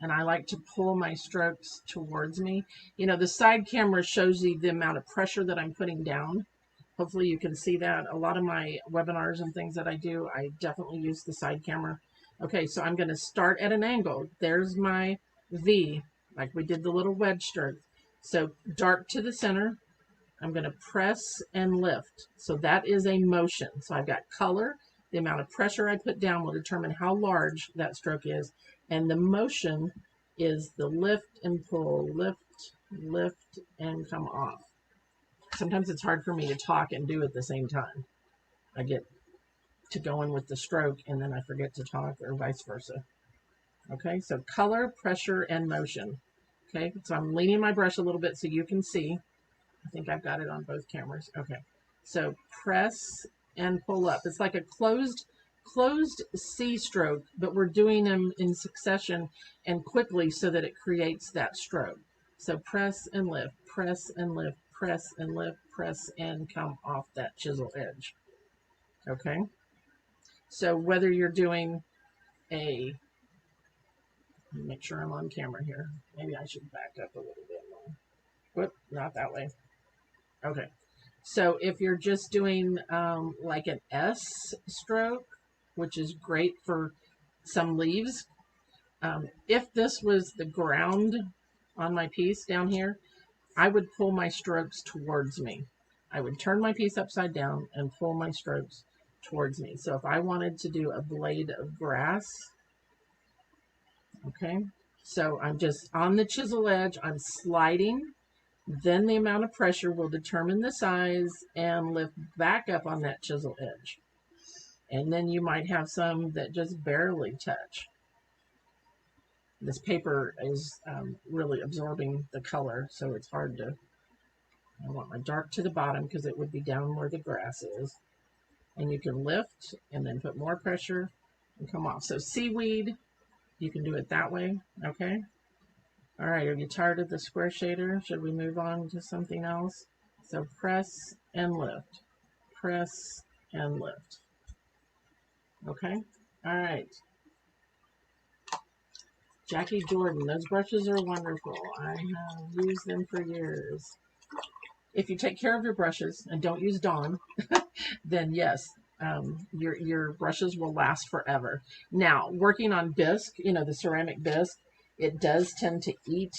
And I like to pull my strokes towards me. You know, the side camera shows you the amount of pressure that I'm putting down. Hopefully you can see that. A lot of my webinars and things that I do, I definitely use the side camera. Okay, so I'm going to start at an angle. There's my V, like we did the little wedge stroke. So dark to the center. I'm going to press and lift. So that is a motion. So I've got color. The amount of pressure I put down will determine how large that stroke is. And the motion is the lift and pull, lift, lift, and come off. Sometimes it's hard for me to talk and do at the same time. I get to going with the stroke and then I forget to talk, or vice versa. Okay, so color, pressure, and motion. Okay, so I'm leaning my brush a little bit so you can see. I think I've got it on both cameras. Okay, so press and pull up. It's like a closed C stroke, but we're doing them in succession and quickly so that it creates that stroke. So press and lift, press and lift, press and lift, press and come off that chisel edge. Okay, so whether you're doing a, make sure I'm on camera here. Maybe I should back up a little bit more. Whoop, not that way. Okay, so if you're just doing like an S stroke, which is great for some leaves. If this was the ground on my piece down here, I would pull my strokes towards me. I would turn my piece upside down and pull my strokes towards me. So if I wanted to do a blade of grass, okay, so I'm just on the chisel edge, I'm sliding, then the amount of pressure will determine the size and lift back up on that chisel edge. And then you might have some that just barely touch. This paper is really absorbing the color, so it's hard to, want my dark to the bottom because it would be down where the grass is. And you can lift and then put more pressure and come off. So seaweed, you can do it that way, okay? All right, are you tired of the square shader? Should we move on to something else? So press and lift, press and lift. Okay, all right. Jackie Jordan, those brushes are wonderful. I have used them for years. If you take care of your brushes and don't use Dawn, then yes, your brushes will last forever. Now, working on bisque, you know, the ceramic bisque, it does tend to eat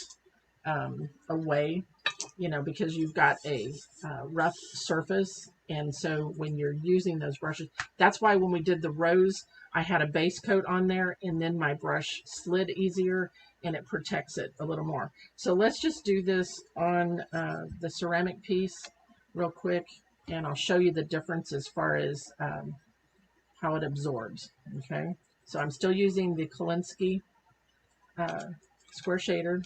away, you know, because you've got a rough surface. And so when you're using those brushes, that's why when we did the rose, I had a base coat on there and then my brush slid easier and it protects it a little more. So let's just do this on the ceramic piece real quick and I'll show you the difference as far as how it absorbs. Okay, so I'm still using the Kolinsky square shader.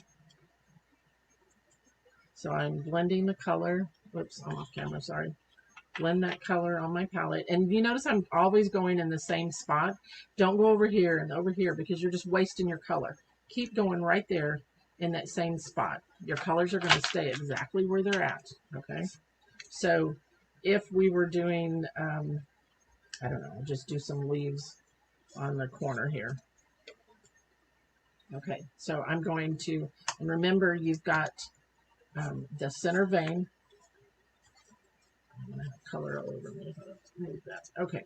So I'm blending the color. Whoops, I'm off camera, sorry. Blend that color on my palette. And you notice I'm always going in the same spot. Don't go over here and over here because you're just wasting your color. Keep going right there in that same spot. Your colors are going to stay exactly where they're at, okay? So if we were doing, I don't know, just do some leaves on the corner here. Okay, so I'm going to, and remember you've got the center vein. I'm going to have color all over me. Move that. Okay.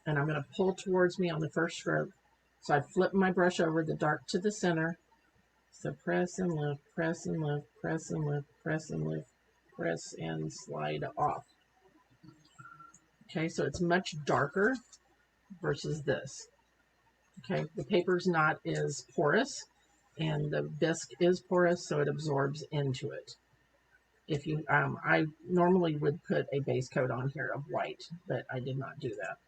And I'm going to pull towards me on the first stroke. So I flip my brush over the dark to the center. So press and lift, press and lift, press and lift, press and lift, press and slide off. Okay, so it's much darker versus this. Okay, the paper's not as porous and the bisque is porous, so it absorbs into it. If you, I normally would put a base coat on here of white, but I did not do that.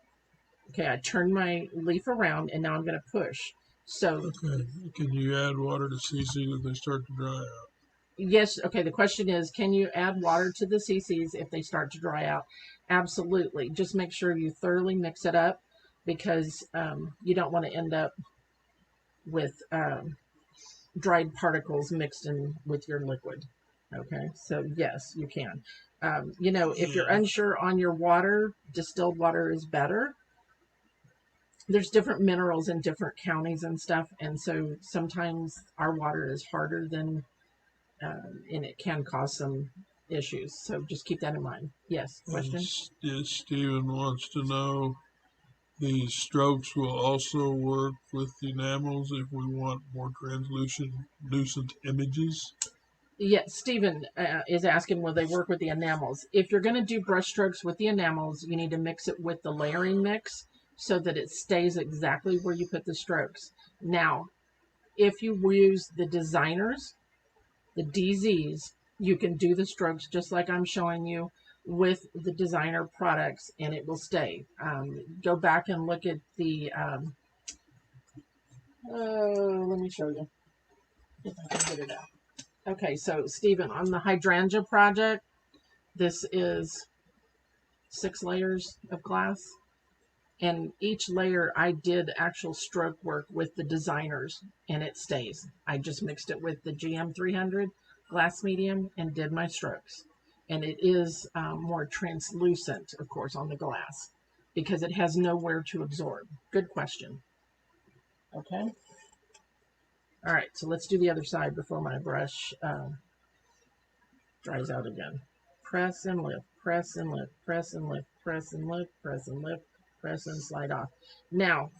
Okay, I turned my leaf around and now I'm going to push. So, okay, can you add water to CC if they start to dry out? Yes, okay, the question is, can you add water to the CCs if they start to dry out? Absolutely. Just make sure you thoroughly mix it up because you don't want to end up with dried particles mixed in with your liquid. Okay, so yes, you can. You know, if you're unsure on your water, distilled water is better. There's different minerals in different counties and stuff, and so sometimes our water is harder than, and it can cause some issues. So just keep that in mind. Yes, question? Stephen wants to know, these strokes will also work with enamels if we want more translucent images. Yeah, Stephen is asking, will they work with the enamels? If you're going to do brush strokes with the enamels, you need to mix it with the layering mix so that it stays exactly where you put the strokes. Now, if you use the designers, the DZs, you can do the strokes just like I'm showing you with the designer products and it will stay. Go back and look at the, let me show you if I can get it out. Okay, so Stephen, on the hydrangea project, this is 6 layers of glass. And each layer I did actual stroke work with the designers and it stays. I just mixed it with the GM 300 glass medium and did my strokes. And it is more translucent, of course, on the glass because it has nowhere to absorb. Good question. Okay. All right, so let's do the other side before my brush dries out again. Press and lift, press and lift, press and lift, press and lift, press and lift, press and slide off. Now,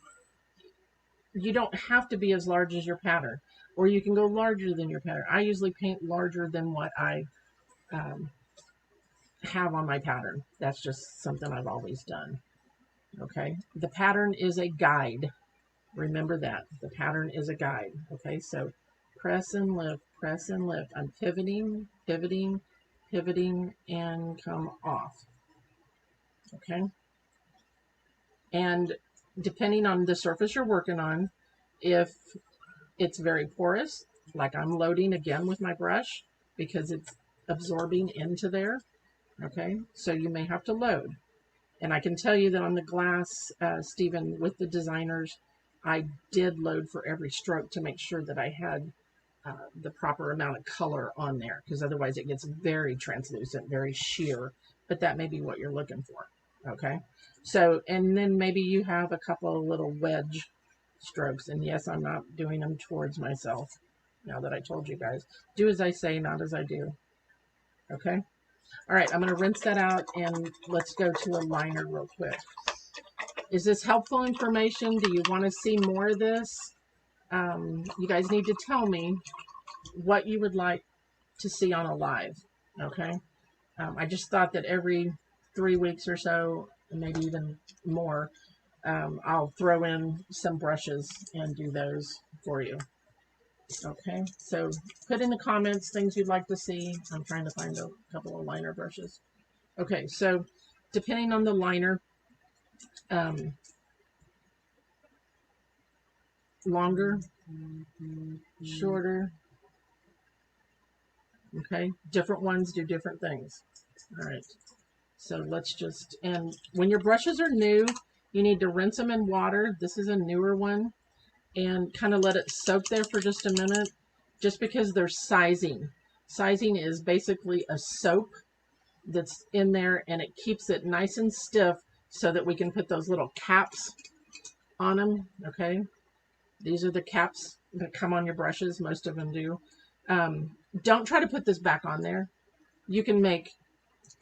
you don't have to be as large as your pattern, or you can go larger than your pattern. I usually paint larger than what I have on my pattern. That's just something I've always done. Okay, the pattern is a guide. Remember that. The pattern is a guide. Okay, so press and lift, press and lift. I'm pivoting, pivoting, pivoting, and come off. Okay. And depending on the surface you're working on, if it's very porous, like I'm loading again with my brush, because it's absorbing into there. Okay, so you may have to load. And I can tell you that on the glass, Stephen, with the designers, I did load for every stroke to make sure that I had the proper amount of color on there, because otherwise it gets very translucent, very sheer, but that may be what you're looking for. Okay, so, and then maybe you have a couple of little wedge strokes, and yes, I'm not doing them towards myself now that I told you guys. Do as I say, not as I do. Okay, all right, I'm going to rinse that out, and let's go to a liner real quick. Is this helpful information? Do you want to see more of this? You guys need to tell me what you would like to see on a live. Okay, I just thought that every 3 weeks or so, maybe even more, I'll throw in some brushes and do those for you. Okay, so put in the comments things you'd like to see. I'm trying to find a couple of liner brushes. Okay, so depending on the liner, longer, shorter. Okay, different ones do different things. All right, so let's just, and when your brushes are new, you need to rinse them in water. This is a newer one, and kind of let it soak there for just a minute, just because there's sizing. Sizing is basically a soap that's in there, and it keeps it nice and stiff so that we can put those little caps on them. Okay, these are the caps that come on your brushes. Most of them do. Don't try to put this back on there. You can make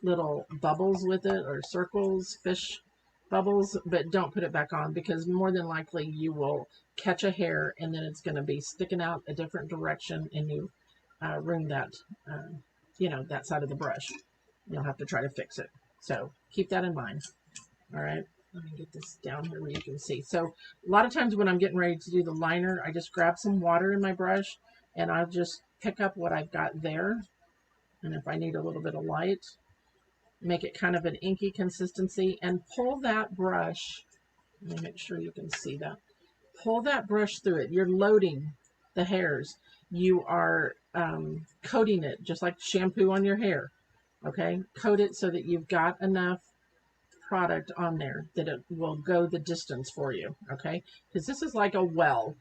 little bubbles with it, or circles, fish bubbles, but don't put it back on, because more than likely you will catch a hair and then it's going to be sticking out a different direction, and you ruin that, that side of the brush. You'll have to try to fix it. So keep that in mind. All right, let me get this down here where you can see. So a lot of times when I'm getting ready to do the liner, I just grab some water in my brush, and I'll just pick up what I've got there. And if I need a little bit of light, make it kind of an inky consistency, and pull that brush. Let me make sure you can see that. Pull that brush through it. You're loading the hairs. You are coating it just like shampoo on your hair. Okay, coat it so that you've got enough product on there that it will go the distance for you. Okay, because this is like a well.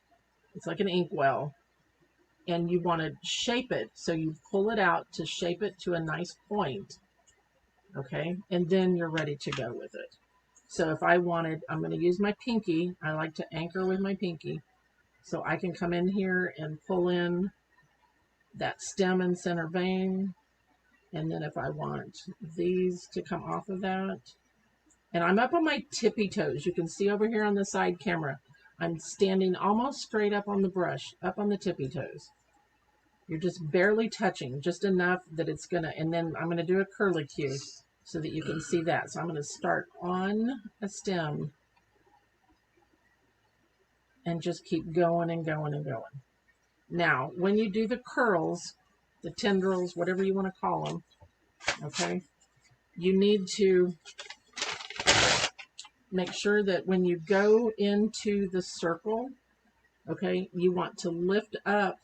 It's like an ink well, and you want to shape it, so you pull it out to shape it to a nice point. Okay, and then you're ready to go with it. So if I wanted, I'm going to use my pinky. I like to anchor with my pinky, so I can come in here and pull in that stem and center vein. And then if I want these to come off of that, and I'm up on my tippy toes. You can see over here on the side camera, I'm standing almost straight up on the brush, up on the tippy toes. You're just barely touching, just enough that it's gonna, and then I'm gonna do a curlicue so that you can see that. So I'm gonna start on a stem and just keep going and going and going. Now, when you do the curls, the tendrils, whatever you want to call them, okay, you need to make sure that when you go into the circle, okay, you want to lift up.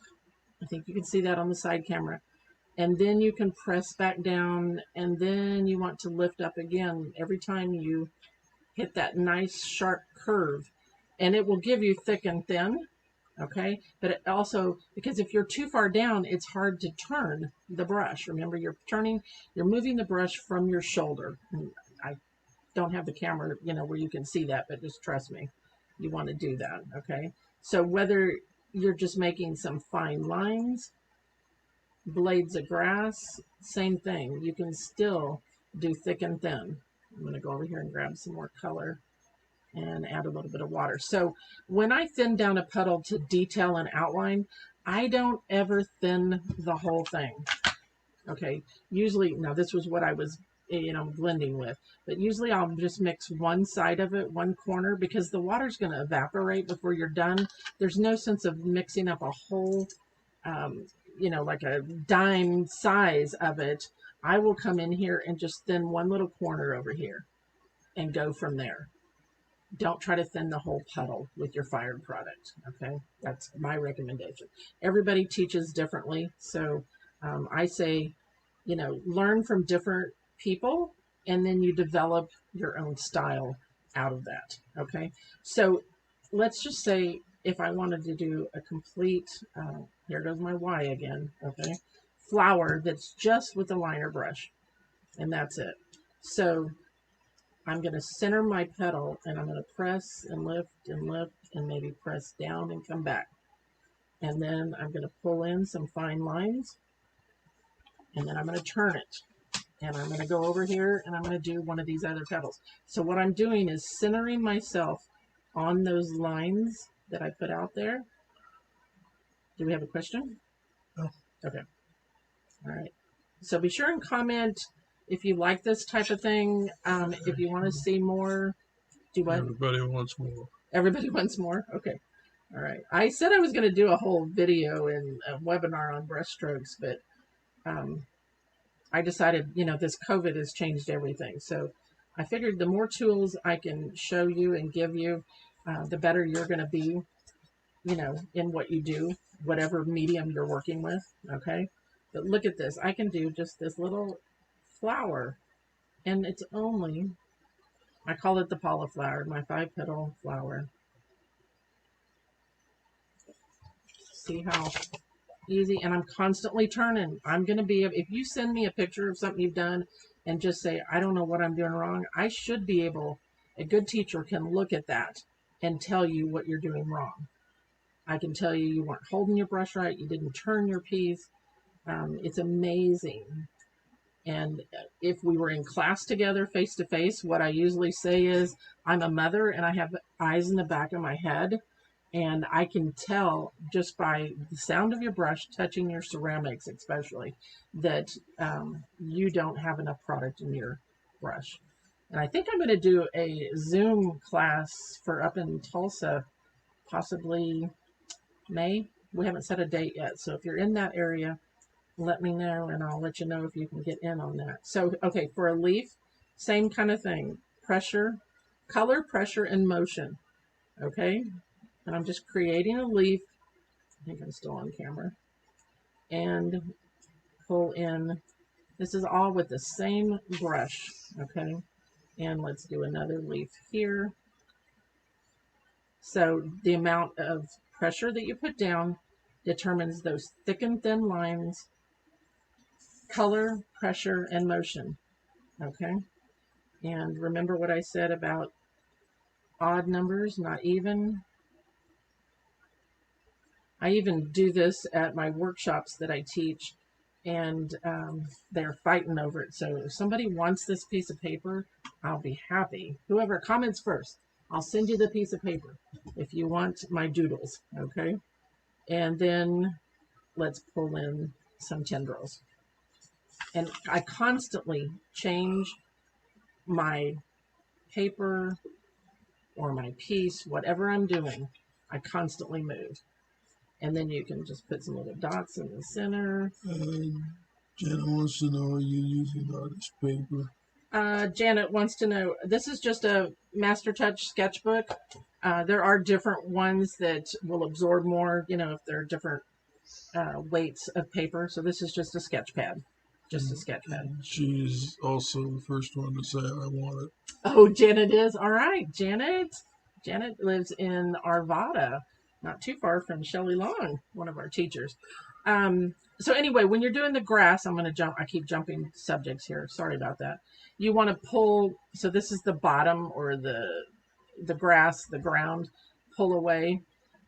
I think you can see that on the side camera. And then you can press back down, and then you want to lift up again every time you hit that nice sharp curve. And it will give you thick and thin, okay? But it also, because if you're too far down, it's hard to turn the brush. Remember, you're moving the brush from your shoulder. And I don't have the camera, where you can see that, but just trust me, you want to do that, okay? So whether you're just making some fine lines, blades of grass, same thing. You can still do thick and thin. I'm going to go over here and grab some more color and add a little bit of water. So when I thin down a puddle to detail and outline, I don't ever thin the whole thing. Okay, usually, now this was what I was blending with, but usually I'll just mix one side of it, one corner, because the water's going to evaporate before you're done. There's no sense of mixing up a whole like a dime size of it. I will come in here and just thin one little corner over here and go from there. Don't try to thin the whole puddle with your fired product, okay? That's my recommendation. Everybody teaches differently, so I say you know, learn from different people, and then you develop your own style out of that. Okay. So let's just say if I wanted to do a complete, here goes my Y again. Okay. Flower that's just with a liner brush, and that's it. So I'm going to center my petal, and I'm going to press and lift and maybe press down and come back. And then I'm going to pull in some fine lines, and then I'm going to turn it. And I'm going to go over here and I'm going to do one of these other petals. So what I'm doing is centering myself on those lines that I put out there. Do we have a question? No. Okay. All right. So be sure and comment if you like this type of thing. If you want to see more, do what? Everybody wants more. Everybody wants more? Okay. All right. I said I was going to do a whole video and a webinar on brushstrokes, but I decided, you know, this COVID has changed everything. So I figured the more tools I can show you and give you, the better you're going to be, you know, in what you do, whatever medium you're working with. Okay. But look at this. I can do just this little flower, and it's only, I call it the Paula flower, my 5-petal flower. See how easy, and I'm constantly turning. I'm going to be, if you send me a picture of something you've done and just say, I don't know what I'm doing wrong, I should be able, a good teacher can look at that and tell you what you're doing wrong. I can tell you you weren't holding your brush right, you didn't turn your piece. It's amazing. And if we were in class together face to face, what I usually say is, I'm a mother and I have eyes in the back of my head. And I can tell just by the sound of your brush touching your ceramics, especially, that you don't have enough product in your brush. And I think I'm going to do a Zoom class for up in Tulsa, possibly May. We haven't set a date yet. So if you're in that area, let me know and I'll let you know if you can get in on that. So, okay, for a leaf, same kind of thing. Pressure, color, pressure, and motion. Okay. And I'm just creating a leaf. I think I'm still on camera. And pull in. This is all with the same brush. Okay. And let's do another leaf here. So the amount of pressure that you put down determines those thick and thin lines, color, pressure, and motion. Okay. And remember what I said about odd numbers, not even. I even do this at my workshops that I teach, and they're fighting over it. So if somebody wants this piece of paper, I'll be happy. Whoever comments first, I'll send you the piece of paper if you want my doodles, okay? And then let's pull in some tendrils. And I constantly change my paper or my piece, whatever I'm doing, I constantly move. And then you can just put some little dots in the center. Janet wants to know, are you using artist paper? Janet wants to know, this is just a Master Touch sketchbook. There are different ones that will absorb more, you know, if there are different weights of paper. So this is just a sketch pad. Just a sketch pad. She's also the first one to say, I want it. Oh, Janet is? All right, Janet. Janet lives in Arvada, not too far from Shelley Long, one of our teachers. So anyway, when you're doing the grass, I'm going to jump. I keep jumping subjects here. Sorry about that. You want to pull. So this is the bottom or the grass, the ground. Pull away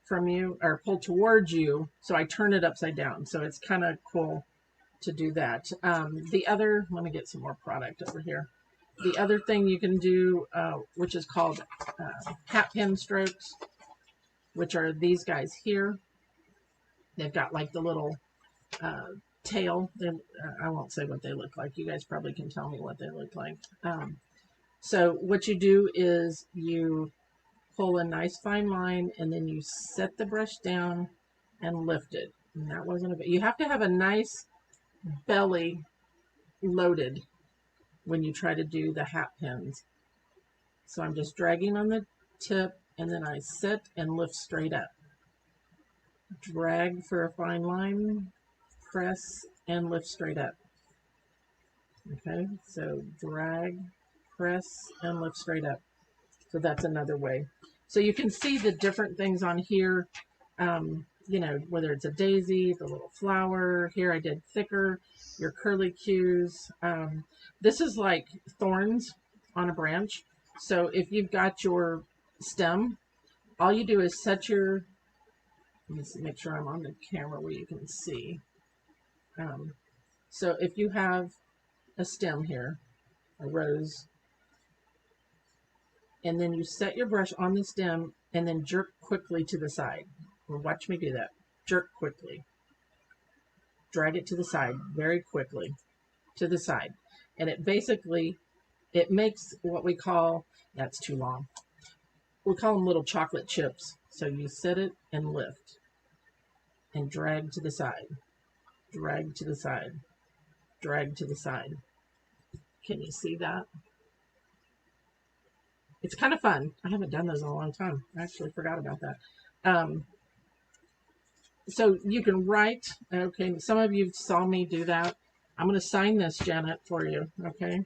from you or pull towards you. So I turn it upside down. So it's kind of cool to do that. The other, let me get some more product over here. The other thing you can do, which is called hat pin strokes, which are these guys here. They've got like the little tail. I won't say what they look like. You guys probably can tell me what they look like. So what you do is you pull a nice fine line and then you set the brush down and lift it. And that wasn't you have to have a nice belly loaded when you try to do the hat pins. So I'm just dragging on the tip and then I set and lift straight up. Drag for a fine line, press and lift straight up. Okay, so drag, press, and lift straight up. So that's another way. So you can see the different things on here, you know, whether it's a daisy, the little flower. Here I did thicker, your curly cues. This is like thorns on a branch. So if you've got your stem, all you do is set your, let me make sure I'm on the camera where you can see. So if you have a stem here, a rose, and then you set your brush on the stem and then jerk quickly to the side. Well, watch me do that. Jerk quickly. Drag it to the side very quickly to the side. And it basically, it makes what we call, that's too long. We call them little chocolate chips. So you set it and lift and drag to the side, drag to the side, drag to the side. Can you see that? It's kind of fun. I haven't done those in a long time. I actually forgot about that. So you can write, okay, some of you saw me do that. I'm going to sign this, Janet, for you, okay?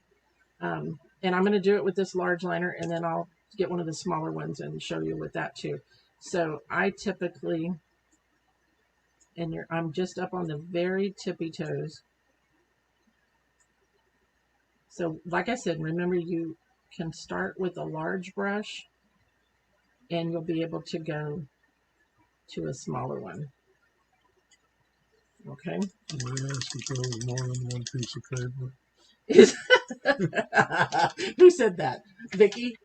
And I'm going to do it with this large liner, and then I'll get one of the smaller ones and show you with that too. So I typically, and I'm just up on the very tippy toes. So like I said, remember you can start with a large brush and you'll be able to go to a smaller one. Okay. I'm going to ask if there was more than one piece of paper. Who said that? Vicky?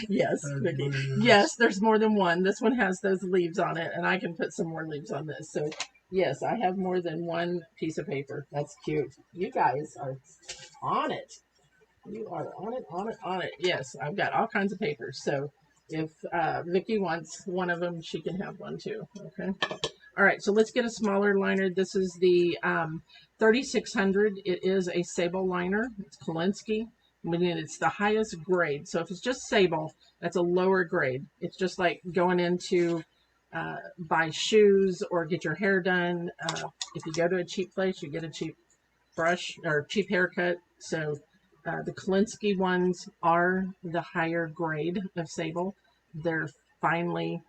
Yes, Vicky. Yes, there's more than one. This one has those leaves on it, and I can put some more leaves on this. So, yes, I have more than one piece of paper. That's cute. You guys are on it. You are on it, on it, on it. Yes, I've got all kinds of papers. So, if Vicky wants one of them, she can have one too. Okay. All right, so let's get a smaller liner. This is the 3600. It is a Sable liner. It's Kolinsky, meaning it's the highest grade. So if it's just Sable, that's a lower grade. It's just like going into buy shoes or get your hair done. If you go to a cheap place, you get a cheap brush or cheap haircut. So the Kolinsky ones are the higher grade of Sable. They're finely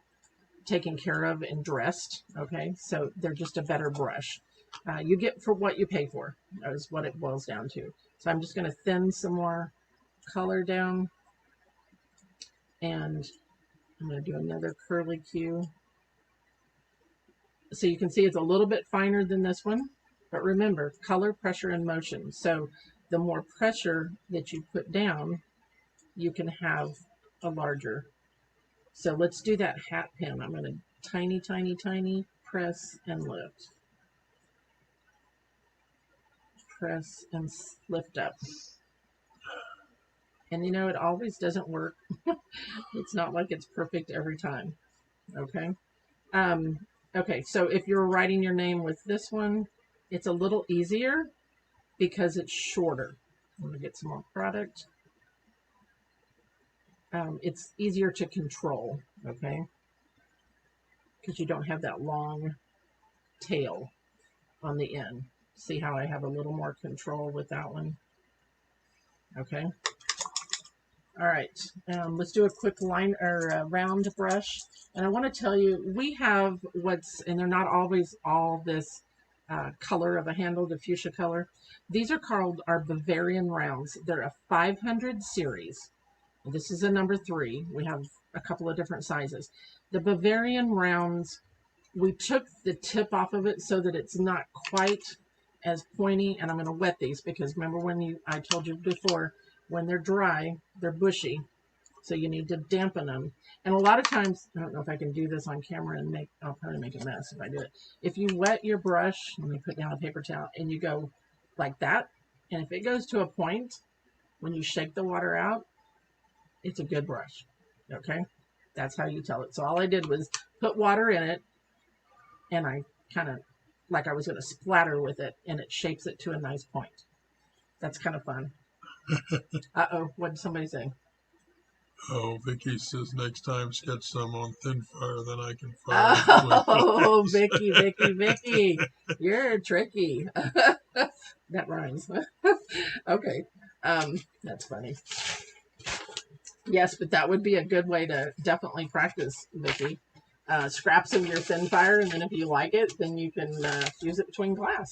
taken care of and dressed. Okay, so they're just a better brush. You get for what you pay for, is what it boils down to. So I'm just going to thin some more color down, and I'm going to do another curly cue. So you can see it's a little bit finer than this one, but remember, color, pressure, and motion. So the more pressure that you put down, you can have a larger. So let's do that hat pin. I'm going to tiny, tiny, tiny press and lift. Press and lift up. And you know, it always doesn't work. It's not like it's perfect every time. Okay. Okay, so if you're writing your name with this one, it's a little easier because it's shorter. I'm going to get some more product. It's easier to control, okay? Because you don't have that long tail on the end. See how I have a little more control with that one? Okay. All right, let's do a quick line or round brush. And I want to tell you, we have and they're not always all this color of a handle, the fuchsia color. These are called our Bavarian Rounds. They're a 500 series. This is a number 3. We have a couple of different sizes. The Bavarian Rounds, we took the tip off of it so that it's not quite as pointy. And I'm going to wet these because remember when I told you before, when they're dry, they're bushy. So you need to dampen them. And a lot of times, I don't know if I can do this on camera and I'll probably make a mess if I do it. If you wet your brush, let me put down a paper towel, and you go like that, and if it goes to a point, when you shake the water out, it's a good brush, okay? That's how you tell it. So all I did was put water in it, and I kind of, like I was going to splatter with it, and it shapes it to a nice point. That's kind of fun. Uh-oh, what did somebody say? Oh, Vicky says next time sketch some on thin fire, then I can fire. Oh, Vicky, Vicky, Vicky, you're tricky. That rhymes. Okay. That's funny. Yes, but that would be a good way to definitely practice, Vicki. Scraps of your thin fire, and then if you like it, then you can use it between glass.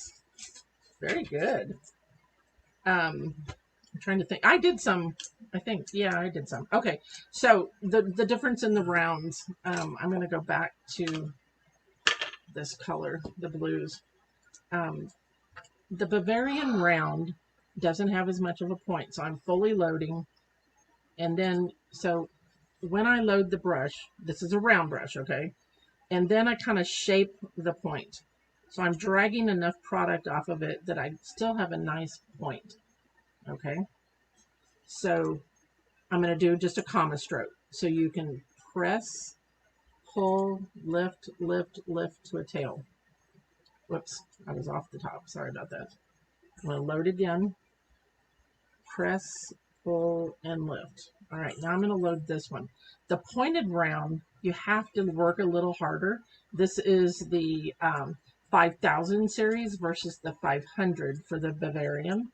Very good. I'm trying to think. I did some. I think, yeah, I did some. Okay, so the difference in the rounds. I'm going to go back to this color, the blues. The Bavarian round doesn't have as much of a point, so I'm fully loading. And then, so when I load the brush, this is a round brush, okay? And then I kind of shape the point. So I'm dragging enough product off of it that I still have a nice point, okay? So I'm going to do just a comma stroke. So you can press, pull, lift, lift, lift to a tail. Whoops, I was off the top. Sorry about that. I'm going to load again. Press, pull, and lift. All right, now I'm going to load this one. The pointed round, you have to work a little harder. This is the 5000 series versus the 500 for the Bavarian.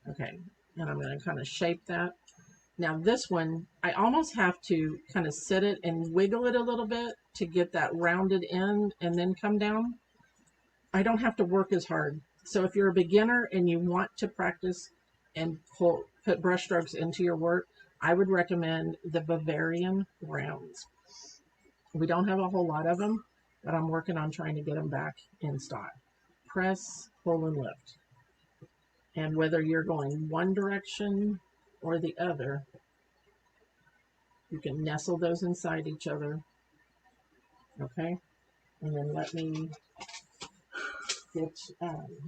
Okay, and I'm going to kind of shape that. Now this one, I almost have to kind of sit it and wiggle it a little bit to get that rounded end and then come down. I don't have to work as hard. So if you're a beginner and you want to practice and put brush strokes into your work, I would recommend the Bavarian Rounds. We don't have a whole lot of them, but I'm working on trying to get them back in stock. Press, pull, and lift. And whether you're going one direction or the other, you can nestle those inside each other. Okay? And then let me get,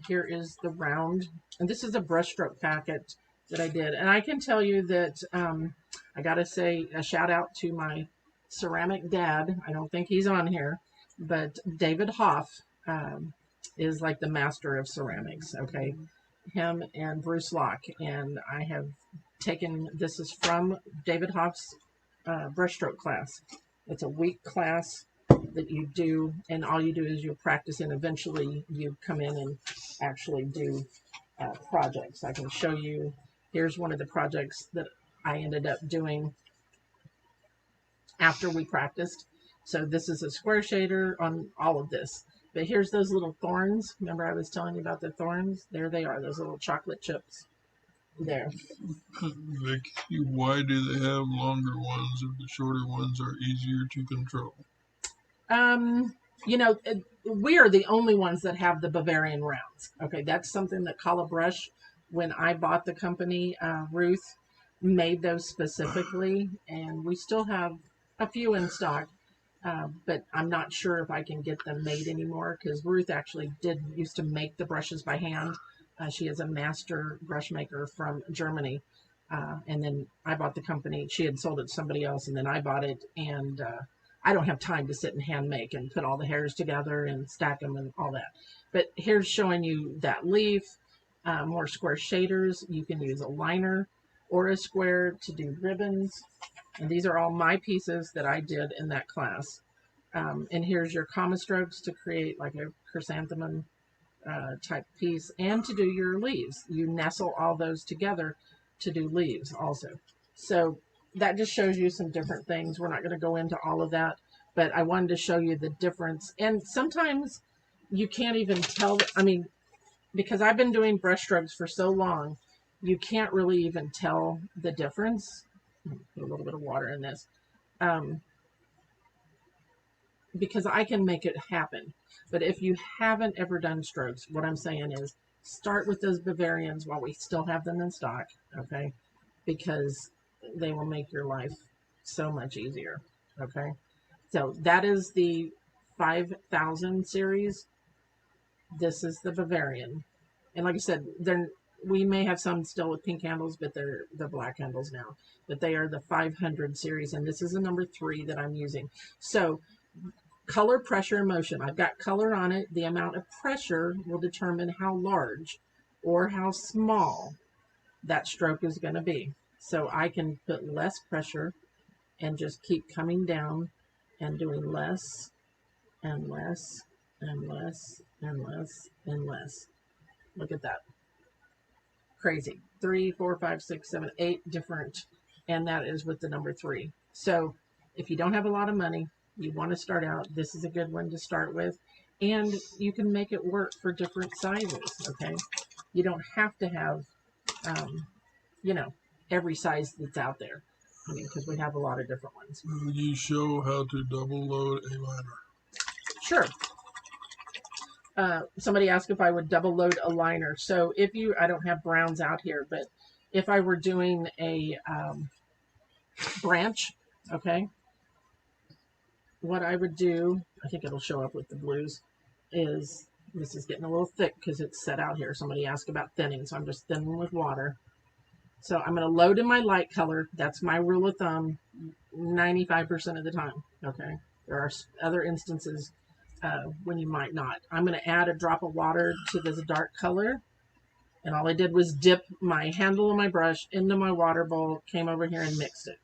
here is the round. And this is a brushstroke packet that I did. And I can tell you that I got to say a shout out to my ceramic dad. I don't think he's on here, but David Hoff is like the master of ceramics. Okay? Him and Bruce Locke. And I have taken, this is from David Hoff's brushstroke class. It's a week class that you do, and all you do is you practice, and eventually you come in and actually do projects. I can show you. Here's one of the projects that I ended up doing after we practiced. So this is a square shader on all of this. But here's those little thorns. Remember I was telling you about the thorns? There they are, those little chocolate chips. There. Vicky, why do they have longer ones if the shorter ones are easier to control? You know, we are the only ones that have the Bavarian Rounds. Okay, that's something that Paula Brush, when I bought the company, Ruth made those specifically, and we still have a few in stock, but I'm not sure if I can get them made anymore because Ruth actually used to make the brushes by hand. She is a master brush maker from Germany. And then I bought the company. She had sold it to somebody else, and then I bought it, and I don't have time to sit and hand make and put all the hairs together and stack them and all that. But here's showing you that leaf, more square shaders. You can use a liner or a square to do ribbons. And these are all my pieces that I did in that class. And here's your comma strokes to create like a chrysanthemum type piece, and to do your leaves. You nestle all those together to do leaves also. So that just shows you some different things. We're not going to go into all of that, but I wanted to show you the difference. And sometimes you can't even tell, I mean, because I've been doing brush strokes for so long, you can't really even tell the difference. Put a little bit of water in this. Because I can make it happen. But if you haven't ever done strokes, what I'm saying is start with those Bavarians while we still have them in stock, okay? Because they will make your life so much easier, okay? So that is the 5000 series. This is the Bavarian. And like I said, we may have some still with pink handles, but they're the black handles now. But they are the 500 series, and this is the number 3 that I'm using. So color, pressure, and motion. I've got color on it. The amount of pressure will determine how large or how small that stroke is going to be. So I can put less pressure and just keep coming down and doing less and less and less and less and less. Look at that. crazy. 3, 4, 5, 6, 7, 8 different, and that is with the number 3. So if you don't have a lot of money, you want to start out, this is a good one to start with. And you can make it work for different sizes, okay? You don't have to have, you know, every size that's out there. I mean, because we have a lot of different ones. Will you show how to double load a liner? Sure. Somebody asked if I would double load a liner. So if you, I don't have browns out here, but if I were doing a branch, okay, what I would do, I think it'll show up with the blues, is this is getting a little thick because it's set out here. Somebody asked about thinning, so I'm just thinning with water. So I'm going to load in my light color. That's my rule of thumb 95% of the time, okay? There are other instances when you might not. I'm going to add a drop of water to this dark color. And all I did was dip my handle of my brush into my water bowl, came over here and mixed it.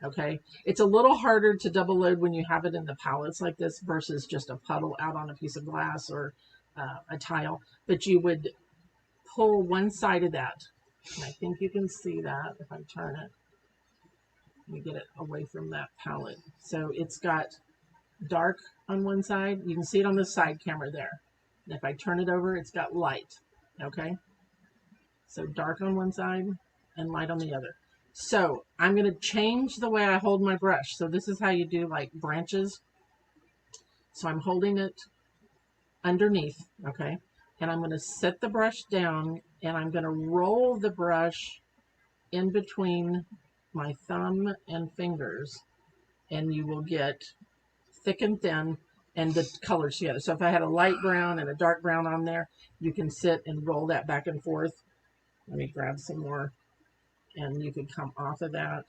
Okay. It's a little harder to double load when you have it in the palettes like this versus just a puddle out on a piece of glass or a tile. But you would pull one side of that. And I think you can see that if I turn it. Let me get it away from that palette. So it's got dark on one side. You can see it on the side camera there. And if I turn it over, it's got light. Okay. So dark on one side and light on the other. So I'm going to change the way I hold my brush. So this is how you do like branches. So I'm holding it underneath, okay? And I'm going to set the brush down and I'm going to roll the brush in between my thumb and fingers. And you will get thick and thin and the colors together. So if I had a light brown and a dark brown on there, you can sit and roll that back and forth. Let me grab some more. And you could come off of that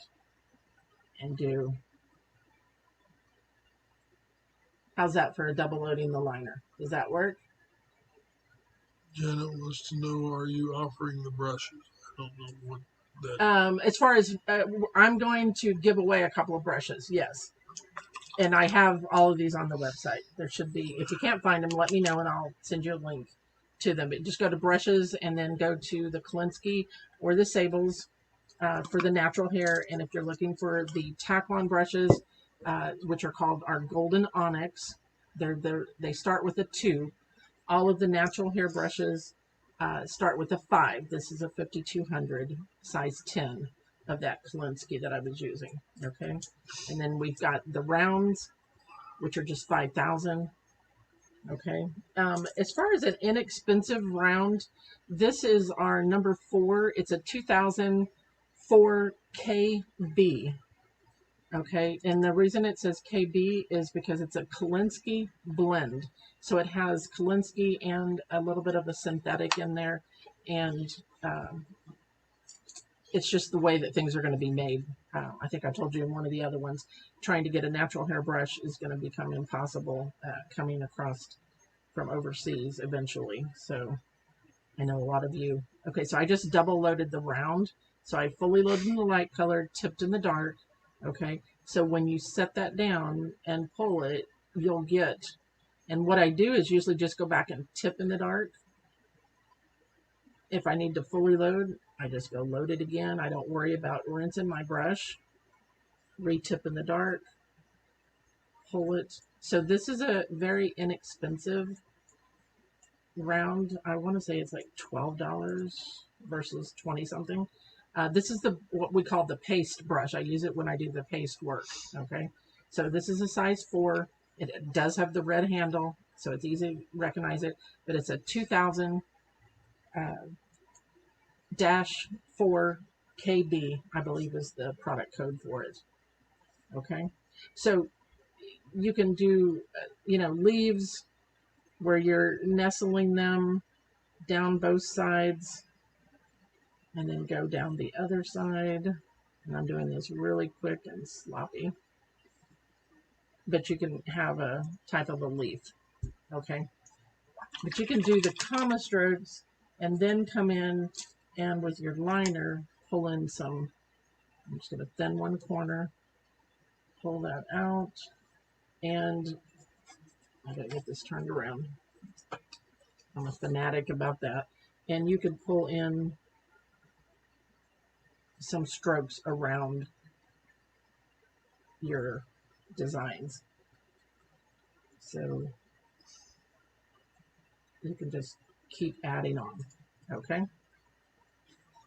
and do, how's that for a double loading the liner? Does that work? Janet wants to know, are you offering the brushes? I don't know what that... As far as, I'm going to give away a couple of brushes, yes. And I have all of these on the website. There should be, if you can't find them, let me know and I'll send you a link to them. But just go to brushes and then go to the Kolinsky or the Sables for the natural hair. And if you're looking for the tack-on brushes, which are called our Golden Onyx, they start with a 2. All of the natural hair brushes start with a 5. This is a 5200 size 10 of that Kolinsky that I was using. Okay, and then we've got the rounds, which are just 5,000. Okay, as far as an inexpensive round, this is our number 4. It's a 2004 KB. Okay, and the reason it says KB is because it's a Kolinsky blend. So it has Kolinsky and a little bit of a synthetic in there. And it's just the way that things are going to be made. I think I told you in one of the other ones, trying to get a natural hair brush is going to become impossible coming across from overseas eventually. So I know a lot of you. Okay, so I just double loaded the round. So I fully loaded in the light color, tipped in the dark. Okay, so when you set that down and pull it, you'll get, and what I do is usually just go back and tip in the dark. If I need to fully load, I just go load it again. I don't worry about rinsing my brush. Re-tip in the dark. Pull it. So this is a very inexpensive round. I want to say it's like $12 versus 20 something. This is what we call the paste brush. I use it when I do the paste work. Okay. So this is a size 4. It does have the red handle, so it's easy to recognize it, but it's a 2000 -4 KB, I believe is the product code for it. Okay, so you can do, leaves where you're nestling them down both sides and then go down the other side. And I'm doing this really quick and sloppy, but you can have a type of a leaf. Okay, but you can do the comma strokes and then come in and with your liner pull in some. I'm just going to thin one corner, pull that out, and I gotta get this turned around. I'm a fanatic about that. And you could pull in some strokes around your designs. So you can just keep adding on. Okay.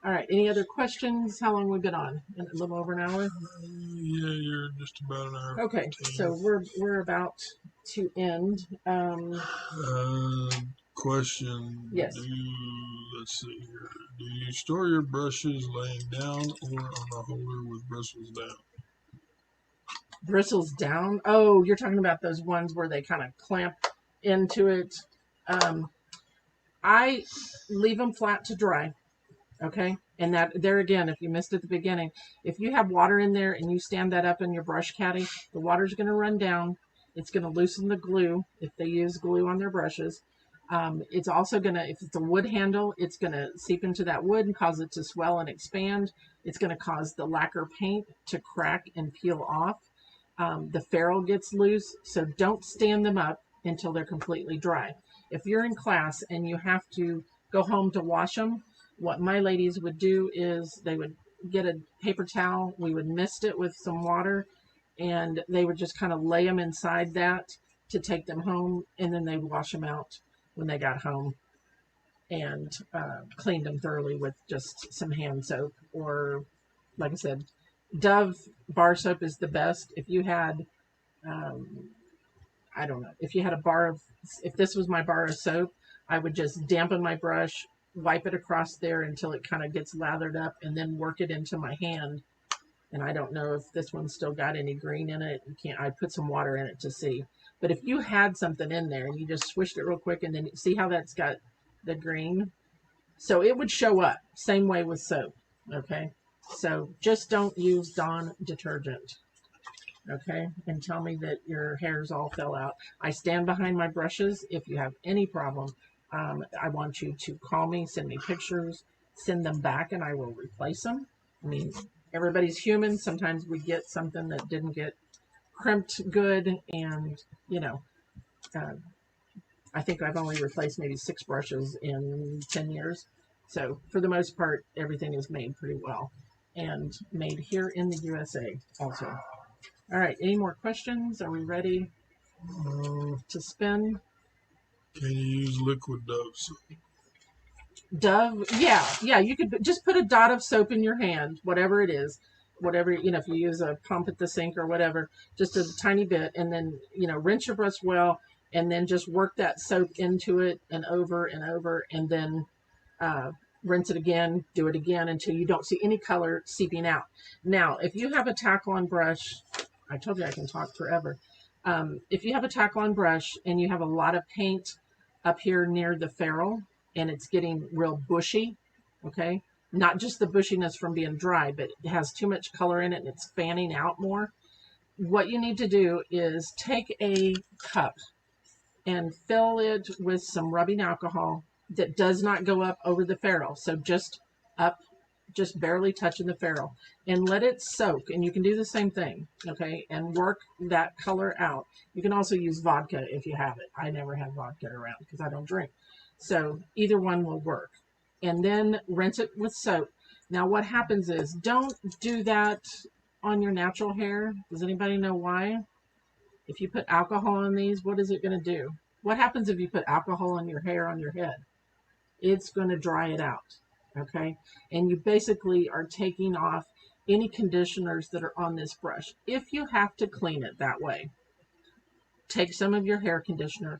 All right. Any other questions? How long we've been on? A little over an hour. Yeah, you're just about an hour. Okay. 15. So we're about to end. Question. Yes. Let's see here. Do you store your brushes laying down or on a holder with bristles down? Bristles down. Oh, you're talking about those ones where they kind of clamp into it. I leave them flat to dry. Okay. And that there again, if you missed at the beginning, if you have water in there and you stand that up in your brush caddy, the water's going to run down. It's going to loosen the glue if they use glue on their brushes. It's also going to, if it's a wood handle, it's going to seep into that wood and cause it to swell and expand. It's going to cause the lacquer paint to crack and peel off. The ferrule gets loose, so don't stand them up until they're completely dry. If you're in class and you have to go home to wash them, what my ladies would do is they would get a paper towel, we would mist it with some water, and they would just kind of lay them inside that to take them home, and then they'd wash them out when they got home and cleaned them thoroughly with just some hand soap, or like I said, Dove bar soap is the best. If you had, I don't know, if you had a bar of, if this was my bar of soap, I would just dampen my brush, wipe it across there until it kind of gets lathered up, and then work it into my hand. And I don't know if this one's still got any green in it. You can't, I put some water in it to see. But if you had something in there and you just swished it real quick, and then see how that's got the green? So it would show up. Same way with soap. Okay. So just don't use Dawn detergent. Okay. And tell me that your hairs all fell out. I stand behind my brushes. If you have any problem, I want you to call me, send me pictures, send them back, and I will replace them. I mean, everybody's human. Sometimes we get something that didn't get crimped good, and you know, I think I've only replaced maybe 6 brushes in 10 years. So for the most part, everything is made pretty well and made here in the USA also. All right, any more questions? Are we ready to spin? Can you use liquid Dove soap? Dove, yeah, you could just put a dot of soap in your hand, whatever it is, whatever, you know, if you use a pump at the sink or whatever, just a tiny bit, and then, you know, rinse your brush well, and then just work that soap into it and over, and then rinse it again, do it again until you don't see any color seeping out. Now, if you have a tack-on brush, I told you I can talk forever. If you have a tack-on brush and you have a lot of paint up here near the ferrule, and it's getting real bushy, okay? Not just the bushiness from being dry, but it has too much color in it and it's fanning out more. What you need to do is take a cup and fill it with some rubbing alcohol that does not go up over the ferrule. So just up, just barely touching the ferrule, and let it soak. And you can do the same thing, okay? And work that color out. You can also use vodka if you have it. I never have vodka around because I don't drink. So either one will work. And then rinse it with soap. Now what happens is, don't do that on your natural hair. Does anybody know why? If you put alcohol in these, what is it going to do? What happens if you put alcohol on your hair on your head? It's going to dry it out, okay? And you basically are taking off any conditioners that are on this brush. If you have to clean it that way, take some of your hair conditioner,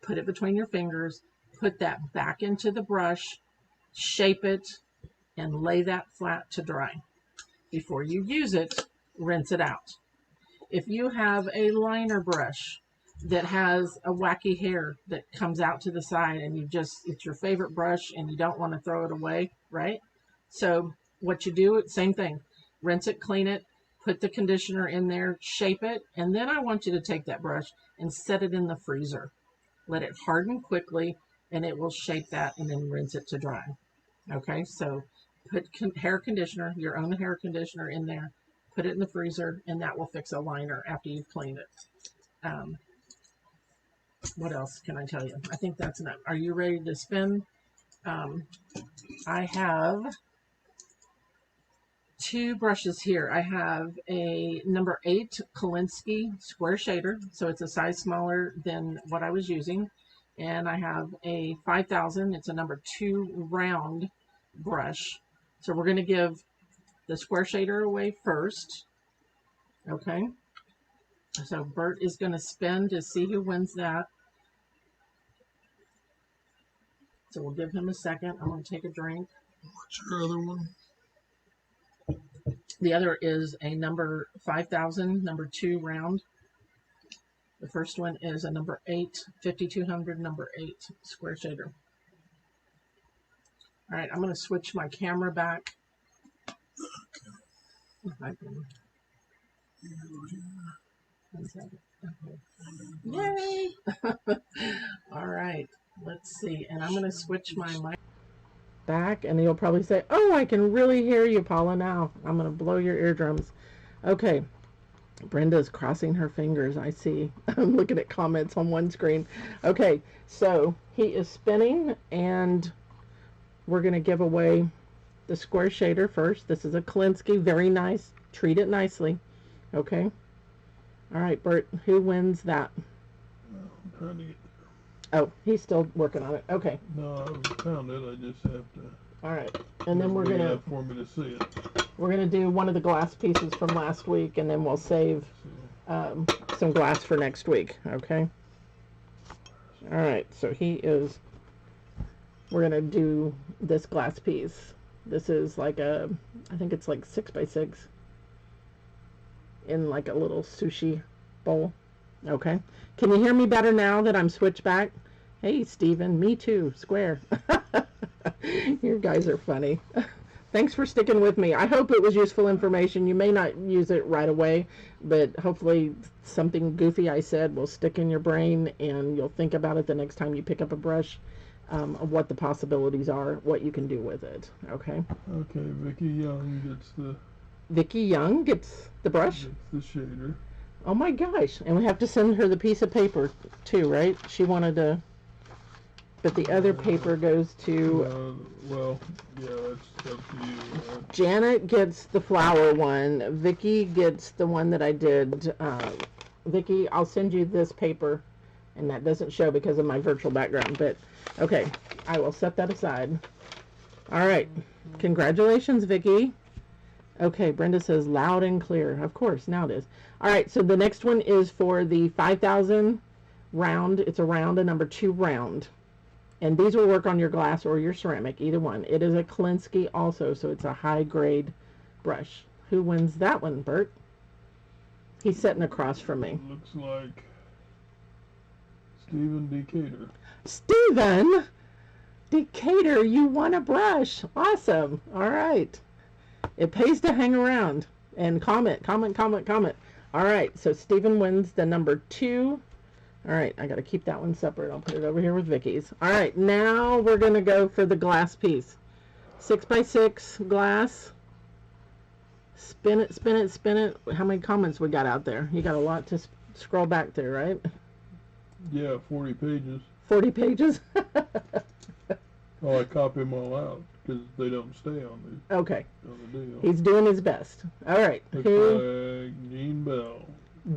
put it between your fingers, put that back into the brush, shape it, and lay that flat to dry. Before you use it, rinse it out. If you have a liner brush that has a wacky hair that comes out to the side, and it's your favorite brush and you don't want to throw it away, right? So what you do, same thing, rinse it, clean it, put the conditioner in there, shape it, and then I want you to take that brush and set it in the freezer. Let it harden quickly, and it will shape that, and then rinse it to dry. Okay, so put hair conditioner, your own hair conditioner in there, put it in the freezer, and that will fix a liner after you've cleaned it. What else can I tell you? I think that's enough. Are you ready to spin? I have two brushes here. I have a number 8 Kolinsky square shader, so it's a size smaller than what I was using. And I have a 5000, it's a number 2 round brush. So we're going to give the square shader away first. Okay. So Bert is going to spin to see who wins that. So we'll give him a second. I'm going to take a drink. What's your other one? The other is a number 5000, number 2 round. The first one is a number 8, 5200, number 8 square shader. All right, I'm going to switch my camera back. Okay. Yay! All right, let's see. And I'm going to switch my mic back, and you'll probably say, oh, I can really hear you, Paula, now. I'm going to blow your eardrums. Okay. Brenda's crossing her fingers, I see. I'm looking at comments on one screen. Okay, so he is spinning, and we're going to give away the square shader first. This is a Kolinsky, very nice. Treat it nicely. Okay. All right, Bert, who wins that? I'm trying to get there. Oh, he's still working on it. Okay. No, I found it. I just have to. All right, and then we're going to. For me to see it. We're going to do one of the glass pieces from last week, and then we'll save some glass for next week, okay? All right, so we're going to do this glass piece. This is like I think it's like 6 by 6 in like a little sushi bowl, okay? Can you hear me better now that I'm switched back? Hey, Steven, me too, square. You guys are funny. Thanks for sticking with me. I hope it was useful information. You may not use it right away, but hopefully something goofy I said will stick in your brain, and you'll think about it the next time you pick up a brush, of what the possibilities are, what you can do with it. Okay? Okay, Vicky Young gets the... Vicky Young gets the brush? Gets the shader. Oh my gosh. And we have to send her the piece of paper too, right? She wanted to... But the other paper goes to... well, yeah, that's up to you. Janet gets the flower one. Vicky gets the one that I did. Vicky, I'll send you this paper. And that doesn't show because of my virtual background. But, okay, I will set that aside. All right. Congratulations, Vicky. Okay, Brenda says loud and clear. Of course, now it is. All right, so the next one is for the 5000 round. It's a round, a number 2 round. And these will work on your glass or your ceramic, either one. It is a Kolinsky also, so it's a high-grade brush. Who wins that one, Bert? He's sitting across from me. Looks like Stephen Decatur. Stephen Decatur, you won a brush. Awesome. All right. It pays to hang around and comment. All right, so Stephen wins the number 2. All right, I got to keep that one separate. I'll put it over here with Vicky's. All right, now we're going to go for the glass piece. 6 by 6 glass. Spin it, spin it, spin it. How many comments we got out there? You got a lot to scroll back through, right? Yeah, 40 pages. 40 pages? Oh, I copy them all out because they don't stay on okay. On the deal. He's doing his best. All right. Looks like Jean Bell.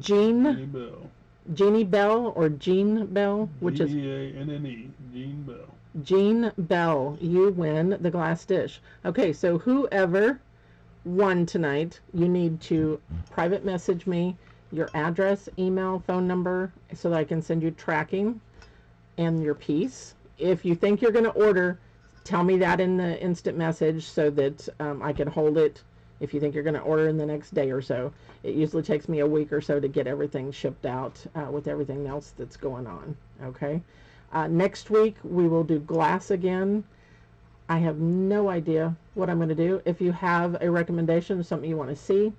Jean Bell. Jeannie Bell or Jean Bell, which is Jeanne, Jean Bell. Jean Bell, you win the glass dish. Okay, so whoever won tonight, you need to private message me your address, email, phone number, so that I can send you tracking and your piece. If you think you're going to order, tell me that in the instant message so that I can hold it. If you think you're going to order in the next day or so, it usually takes me a week or so to get everything shipped out with everything else that's going on. Okay. Next week we will do glass again. I have no idea what I'm going to do. If you have a recommendation, something you want to see,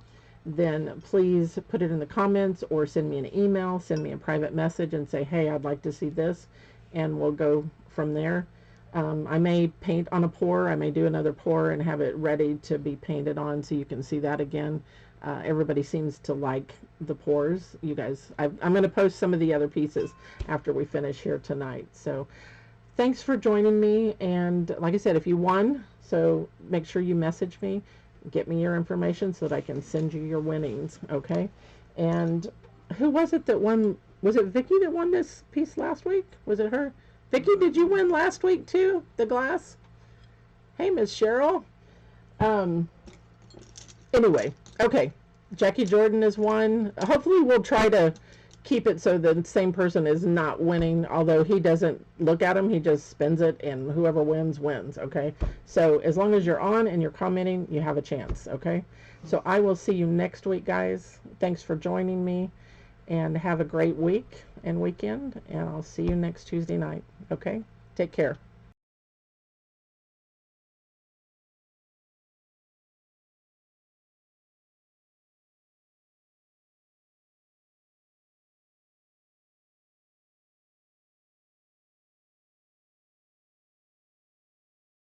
then please put it in the comments or send me an email, send me a private message and say, hey, I'd like to see this, and we'll go from there. I may paint on a pour. I may do another pour and have it ready to be painted on so you can see that again. Everybody seems to like the pours. You guys, I'm going to post some of the other pieces after we finish here tonight. So thanks for joining me. And like I said, if you won, so make sure you message me. get me your information so that I can send you your winnings, okay? And who was it that won? Was it Vicky that won this piece last week? Was it her? Vicky, did you win last week too? The glass? Hey, Miss Cheryl. Anyway, okay. Jackie Jordan is one. Hopefully we'll try to keep it so the same person is not winning, although he doesn't look at them, he just spins it, and whoever wins, okay? So as long as you're on and you're commenting, you have a chance, okay? So I will see you next week, guys. Thanks for joining me, and have a great week and weekend, and I'll see you next Tuesday night, okay? Take care.